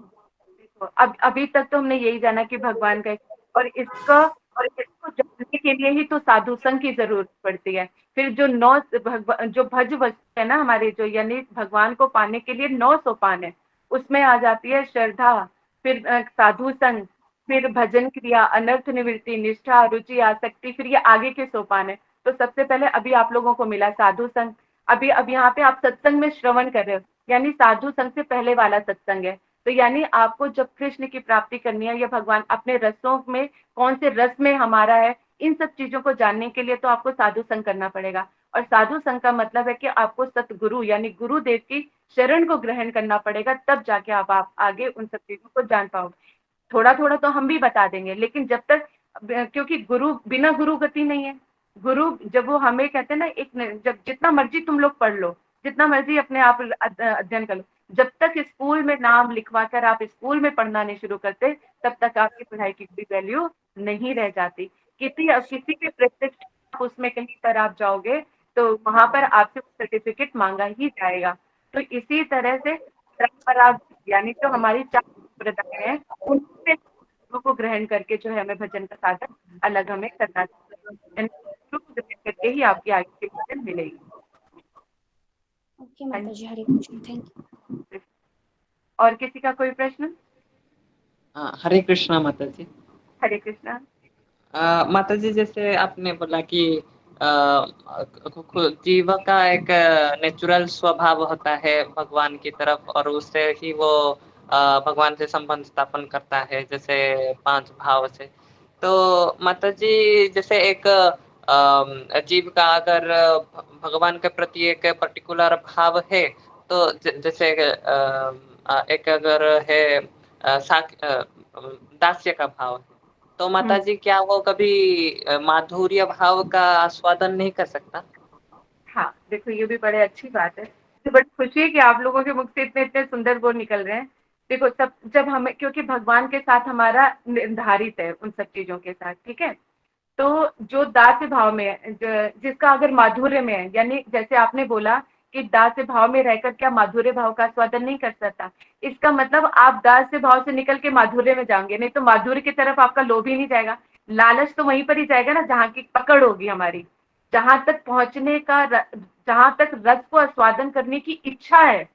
देखो, अब अभी तक तो हमने यही जाना कि भगवान का, और इसको जानने के लिए ही तो साधु संघ की जरूरत पड़ती है। फिर जो जो भज वस्तु है ना हमारे, जो यानी भगवान को पाने के लिए 9 सोपान है, उसमें आ जाती है श्रद्धा, फिर साधु संघ, फिर भजन क्रिया, अनर्थ निवृत्ति, निष्ठा, रुचि, आसक्ति, फिर ये आगे के सोपान है। तो सबसे पहले अभी आप लोगों को मिला साधु संग। अभी अब यहाँ पे आप सत्संग में श्रवण कर रहे हो, यानी साधु संग से पहले वाला सत्संग है। तो यानी आपको जब कृष्ण की प्राप्ति करनी है या भगवान अपने रसों में कौन से रस में हमारा है, इन सब चीजों को जानने के लिए तो आपको साधु संग करना पड़ेगा। और साधु संग का मतलब है कि आपको सतगुरु यानी गुरुदेव की शरण को ग्रहण करना पड़ेगा, तब जाके आप आगे उन सब चीजों को जान पाओगे। थोड़ा थोड़ा तो हम भी बता देंगे, लेकिन जब तक, क्योंकि गुरु बिना गुरु गति नहीं है। गुरु जब वो हमें कहते हैं ना, एक जब जितना मर्जी तुम लोग पढ़ लो, जितना मर्जी अपने आप अध्ययन कर लो, जब तक स्कूल में नाम लिखवा कर आप स्कूल में पढ़ना नहीं शुरू करते, तब तक आपकी पढ़ाई की कोई वैल्यू नहीं रह जाती। किसी के प्रत्यक्ष उसमें कहीं पर आप जाओगे तो वहां पर आपसे सर्टिफिकेट मांगा ही जाएगा। तो इसी तरह से परंपरा यानी जो हमारी चार संप्रदाय है, उनसे को ग्रहण करके जो है हमें भजन का साधन अलग हमें करना चाहिए, करके ही आपकी आगे की भजन मिलेगी। ओके माता जी, हरे कृष्ण, थैंक यू। और किसी का कोई प्रश्न? हरे कृष्णा माता जी। हरे कृष्णा। माता जी, जैसे आपने बोला कि जीव का एक नेचुरल स्वभाव होता है भगवान की तरफ, और उससे ही वो भगवान से संबंध स्थापन करता है, जैसे 5 भाव से। तो माता जी, जैसे एक जीव का अगर भगवान के प्रति एक पर्टिकुलर भाव है, तो जैसे एक अगर है दास्य का भाव है, तो माता जी क्या वो कभी माधुर्य भाव का आस्वादन नहीं कर सकता? हाँ, देखो ये भी बड़े अच्छी बात है। तो बड़ी खुशी है कि आप लोगों के मुख से इतने इतने सुंदर बोल निकल रहे हैं। देखो सब जब हमें, क्योंकि भगवान के साथ हमारा निर्धारित है उन सब चीजों के साथ, ठीक है। तो जो दास्य भाव में है, जिसका अगर माधुर्य में है, यानी जैसे आपने बोला कि दास्य भाव में रहकर क्या माधुर्य भाव का आस्वादन नहीं कर सकता, इसका मतलब आप दास्य भाव से निकल के माधुर्य में जाओगे, नहीं तो माधुर्य की तरफ आपका लोभ ही नहीं जाएगा। लालच तो वहीं पर ही जाएगा ना जहाँ की पकड़ होगी हमारी, जहां तक पहुंचने का, जहां तक रस को आस्वादन करने की इच्छा है।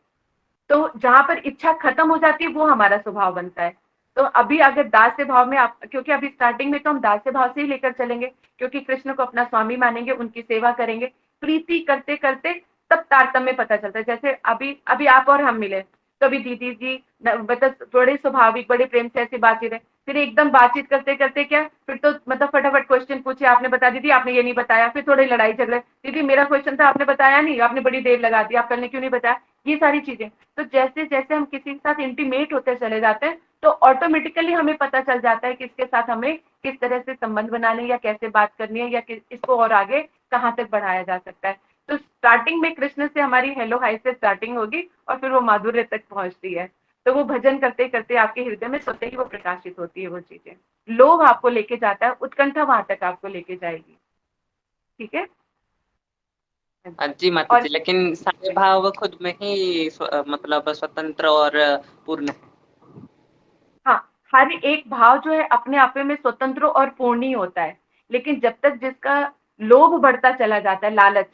तो जहां पर इच्छा खत्म हो जाती है वो हमारा स्वभाव बनता है। तो अभी अगर दास्य भाव में आप, क्योंकि अभी स्टार्टिंग में तो हम दास्य भाव से ही लेकर चलेंगे, क्योंकि कृष्ण को अपना स्वामी मानेंगे, उनकी सेवा करेंगे, प्रीति करते करते तब तारतम्य पता चलता है। जैसे अभी अभी आप और हम मिले, तो अभी दीदी जी मतलब बड़े स्वाभाविक, बड़े प्रेम से ऐसी बातचीत है, फिर एकदम बातचीत करते करते क्या, फिर तो मतलब फटाफट क्वेश्चन पूछे, आपने बता दीदी, आपने ये नहीं बताया, फिर थोड़ी लड़ाई झगड़े, दीदी मेरा क्वेश्चन था आपने बताया नहीं, आपने बड़ी देर लगा दी, आप कल ने क्यों नहीं बताया, ये सारी चीजें। तो जैसे जैसे हम किसी के साथ इंटीमेट होते चले जाते हैं, तो ऑटोमेटिकली हमें पता चल जाता है कि इसके साथ हमें किस तरह से संबंध बनाने या कैसे बात करनी है, या इसको और आगे कहाँ तक बढ़ाया जा सकता है। तो स्टार्टिंग में कृष्ण से हमारी हेलो हाई से स्टार्टिंग होगी, और फिर वो माधुर्य तक पहुंचती है। तो वो भजन करते करते आपके हृदय में स्वतः ही वो प्रकाशित होती है वो चीजें। लोभ आपको लेके जाता है, उत्कंठा वहां तक आपको लेके जाएगी। ठीक है जी माता और जी, लेकिन सारे भाव खुद में ही मतलब स्वतंत्र और पूर्ण है। हाँ, हर एक भाव जो है अपने आप में स्वतंत्र और पूर्ण ही होता है, लेकिन जब तक जिसका लोभ बढ़ता चला जाता है, लालच,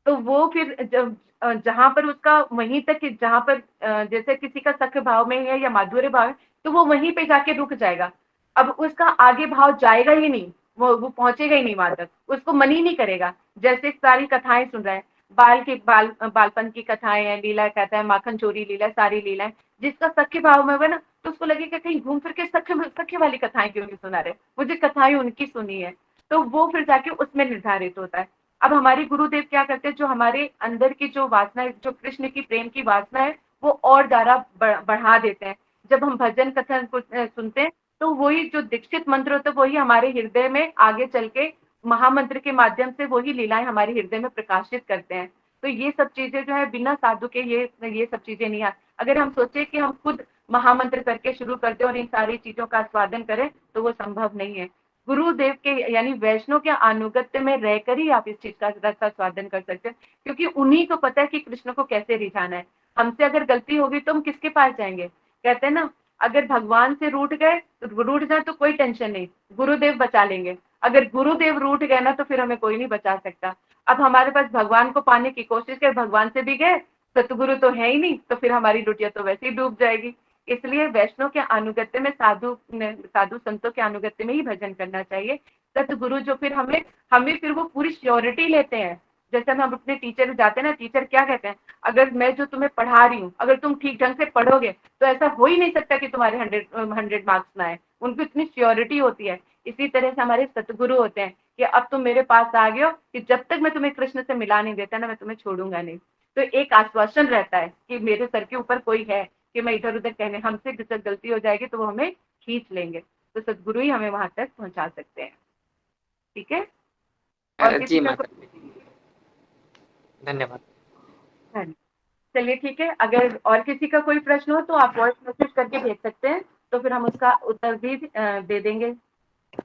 तो वो फिर जब जहां पर उसका वहीं तक, जहां पर जैसे किसी का सख्य भाव में है या माधुर्य भाव है, तो वो वहीं पे जाके रुक जाएगा। अब उसका आगे भाव जाएगा ही नहीं, वो पहुंचेगा ही नहीं वहां तक, उसको मन ही नहीं करेगा। जैसे सारी कथाएं सुन रहे हैं, बालपन की कथाएं हैं, लीला कहता है, माखन चोरी लीला, सारी लीलाएं, जिसका सख्य भाव में हुआ ना, तो उसको लगेगा कहीं घूम फिर के सख्य सख्य वाली कथाएं क्यों नहीं सुना रहे, मुझे कथाएं उनकी सुनी है। तो वो फिर जाके उसमें निर्धारित होता है। अब हमारे गुरुदेव क्या करते हैं, जो हमारे अंदर की जो वासना है, जो कृष्ण की प्रेम की वासना है, वो और ज्यादा बढ़ा देते हैं। जब हम भजन कथन सुनते हैं, तो वही जो दीक्षित मंत्र होता है, वही हमारे हृदय में आगे चल के महामंत्र के माध्यम से वही लीलाएं हमारे हृदय में प्रकाशित करते हैं। तो ये सब चीजें जो है बिना साधु के ये सब चीजें नहीं आ, अगर हम सोचे कि हम खुद महामंत्र करके शुरू कर दें और इन सारी चीजों का आस्वादन करें, तो वो संभव नहीं है। गुरुदेव के यानी वैष्णव के अनुगत्य में रहकर ही आप इस चीज का रस का स्वादन कर सकते हैं, क्योंकि उन्हीं को पता है कि कृष्ण को कैसे रिझाना है। हमसे अगर गलती होगी तो हम किसके पास जाएंगे? कहते हैं ना, अगर भगवान से रूठ गए तो रूठ जाए तो कोई टेंशन नहीं, गुरुदेव बचा लेंगे। अगर गुरुदेव रूठ गए ना, तो फिर हमें कोई नहीं बचा सकता। अब हमारे पास भगवान को पाने की कोशिश कर, भगवान से भी गए, सतगुरु तो है ही नहीं, तो फिर हमारी लुटिया तो वैसे ही डूब जाएगी। इसलिए वैष्णव के अनुगत्य में साधु संतों के अनुगत्य में ही भजन करना चाहिए। सतगुरु जो फिर हमें फिर वो पूरी श्योरिटी लेते हैं। जैसे हम अपने टीचर जाते हैं ना, टीचर क्या कहते हैं, अगर मैं जो तुम्हें पढ़ा रही हूँ, अगर तुम ठीक ढंग से पढ़ोगे तो ऐसा हो ही नहीं सकता कि तुम्हारे 100 मार्क्स ना आए। उनको इतनी श्योरिटी होती है। इसी तरह से हमारे सतगुरु होते हैं कि अब तुम मेरे पास आ गए हो कि जब तक मैं तुम्हें कृष्ण से मिला नहीं देता ना, मैं तुम्हें छोड़ूंगा नहीं। तो एक आश्वासन रहता है कि मेरे सर के ऊपर कोई है कि मैं इधर उधर कहने, हमसे गलती हो जाएगी तो वो हमें खींच लेंगे। तो सदगुरु ही हमें वहां तक पहुंचा सकते हैं। ठीक है, और जी किसी का माता जी, धन्यवाद। हाँ, चलिए ठीक है। अगर और किसी का कोई प्रश्न हो तो आप वॉइस मैसेज करके भेज सकते हैं, तो फिर हम उसका उत्तर भी दे देंगे।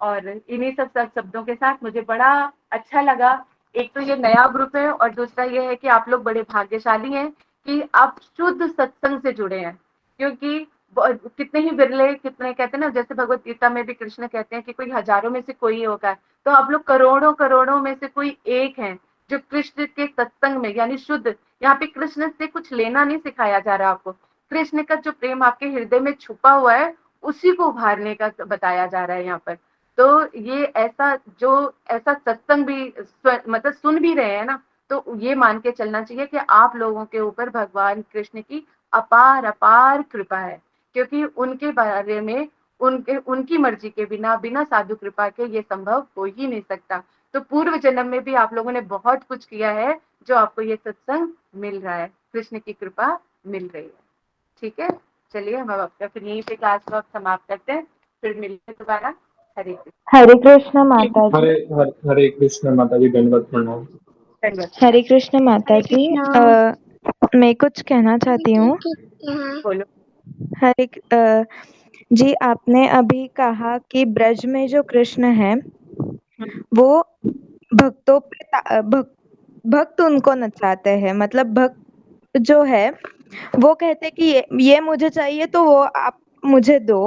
और इन्हीं सब शब्दों के साथ मुझे बड़ा अच्छा लगा। एक तो ये नया ग्रुप है, और दूसरा ये है कि आप लोग बड़े भाग्यशाली हैं कि आप शुद्ध सत्संग से जुड़े हैं। क्योंकि कितने ही बिरले, कितने कहते हैं ना, जैसे भगवत गीता में भी कृष्ण कहते हैं कि कोई हजारों में से कोई होगा, तो आप लोग करोड़ों करोड़ों में से कोई एक हैं जो कृष्ण के सत्संग में, यानी शुद्ध। यहाँ पे कृष्ण से कुछ लेना नहीं सिखाया जा रहा आपको, कृष्ण का जो प्रेम आपके हृदय में छुपा हुआ है उसी को उभारने का बताया जा रहा है यहाँ पर। तो ये ऐसा सत्संग भी मतलब सुन भी रहे हैं ना, तो ये मान के चलना चाहिए कि आप लोगों के ऊपर भगवान कृष्ण की अपार अपार कृपा है। क्योंकि उनके बारे में, उनकी मर्जी के बिना, बिना साधु कृपा के ये संभव हो ही नहीं सकता। तो पूर्व जन्म में भी आप लोगों ने बहुत कुछ किया है, जो आपको ये सत्संग मिल रहा है, कृष्ण की कृपा मिल रही है। ठीक है, चलिए हम आपका फिर यहीं पे क्लास को समाप्त करते हैं, फिर मिलते हैं दोबारा। हरे कृष्ण। हरे कृष्ण माता जी। हरे कृष्ण माता जी, दंडवत प्रणाम। हरे कृष्ण माता जी। मैं कुछ कहना चाहती हूँ। बोलो। जी, आपने अभी कहा कि ब्रज में जो कृष्ण है वो भक्तों पे भक्त उनको नचाते हैं। मतलब भक्त जो है वो कहते कि ये मुझे चाहिए तो वो आप मुझे दो,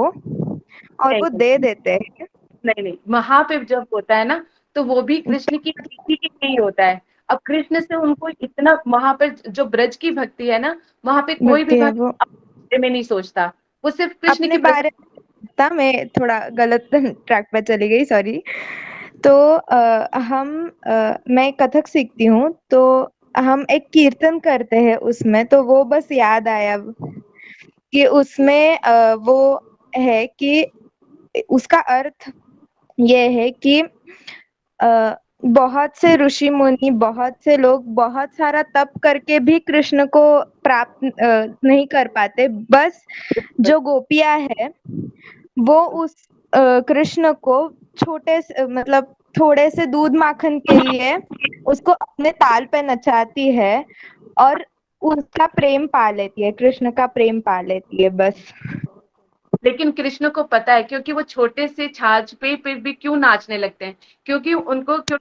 और वो दे देते हैं। नहीं, वहां पे जब होता है ना, तो वो भी कृष्ण की प्रीति के लिए ही होता है। अब कृष्ण से उनको इतना, वहां पर जो ब्रज की भक्ति है ना, वहां पे कोई भी भक्ति है भक्त वो अपने बारे में नहीं सोचता, वो सिर्फ कृष्ण अपने की बारे में था। मैं थोड़ा गलत ट्रैक पे चली गई, सॉरी। तो मैं कथक सीखती हूँ, तो हम एक कीर्तन करते हैं उसमें, तो वो बस याद आया कि उसमें वो है कि उसका अर्थ ये है कि बहुत से ऋषि मुनि, बहुत से लोग बहुत सारा तप करके भी कृष्ण को प्राप्त नहीं कर पाते। बस जो गोपियां है वो उस कृष्ण को मतलब थोड़े से दूध माखन के लिए उसको अपने ताल पे नचाती है, और उसका प्रेम पा लेती है, कृष्ण का प्रेम पा लेती है बस। लेकिन कृष्ण को पता है, क्योंकि वो छोटे से छाछ पे फिर भी क्यों नाचने लगते हैं, क्योंकि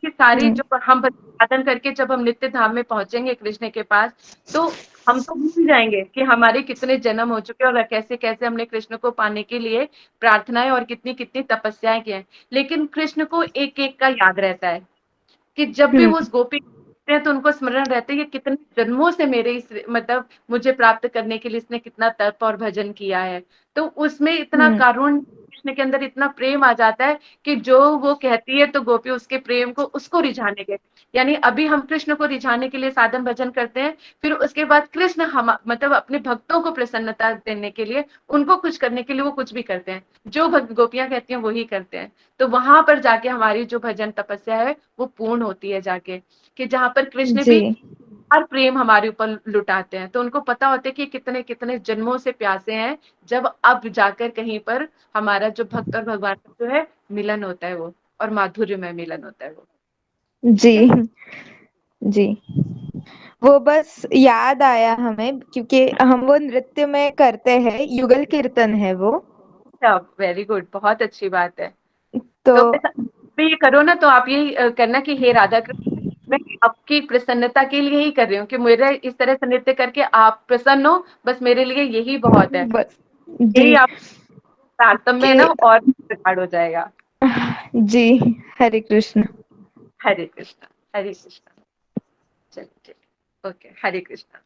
सारी जो हम साधन करके जब हम नित्य धाम में पहुंचेंगे कृष्ण के पास, तो हम तो भूल जाएंगे कि हमारे कितने जन्म हो चुके हैं और कैसे कैसे हमने कृष्ण को पाने के लिए प्रार्थनाएं और कितनी कितनी तपस्याएं की हैं। लेकिन कृष्ण को एक एक का याद रहता है कि जब भी वो उस गोपी देखते हैं तो उनको स्मरण रहता है ये कितने जन्मों से मेरे इस, मतलब मुझे प्राप्त करने के लिए इसने कितना तप और भजन किया है। तो उसमें इतना कारुण्य, कृष्ण के अंदर इतना प्रेम आ जाता है कि जो वो कहती है तो गोपी उसके प्रेम को, उसको रिझाने के, यानी अभी हम कृष्ण को रिझाने के लिए साधन भजन करते हैं, फिर उसके बाद कृष्ण हम मतलब अपने भक्तों को प्रसन्नता देने के लिए, उनको खुश करने के लिए वो कुछ भी करते हैं, जो गोपियां कहती हैं वही करते हैं। तो वहां पर जाके हमारी जो भजन तपस्या है वो पूर्ण होती है जाके, कि जहां पर कृष्ण जी भी हर प्रेम हमारे ऊपर लुटाते हैं। तो उनको पता होता है कि कितने कितने जन्मों से प्यासे हैं, जब अब जाकर कहीं पर हमारा जो भक्त और भगवान का जो है मिलन होता है वो, और माधुर्यमय मिलन होता है वो। जी जी, वो बस याद आया हमें क्योंकि हम वो नृत्य में करते हैं, युगल कीर्तन है वो। अच्छा, वेरी गुड, बहुत अच्छी बात है। तो तो बस आप ये करो ना, तो आप यही करना कि हे राधा कृष्ण, मैं आपकी प्रसन्नता के लिए ही कर रही हूँ कि मेरे इस तरह से नृत्य करके आप प्रसन्न हो, बस मेरे लिए यही बहुत है। बस यही जी आप तारतम्य है कि ना, और प्रगाढ़ हो जाएगा। जी, हरे कृष्ण। हरे कृष्णा, हरे कृष्णा। चलिए, ओके, हरे कृष्णा।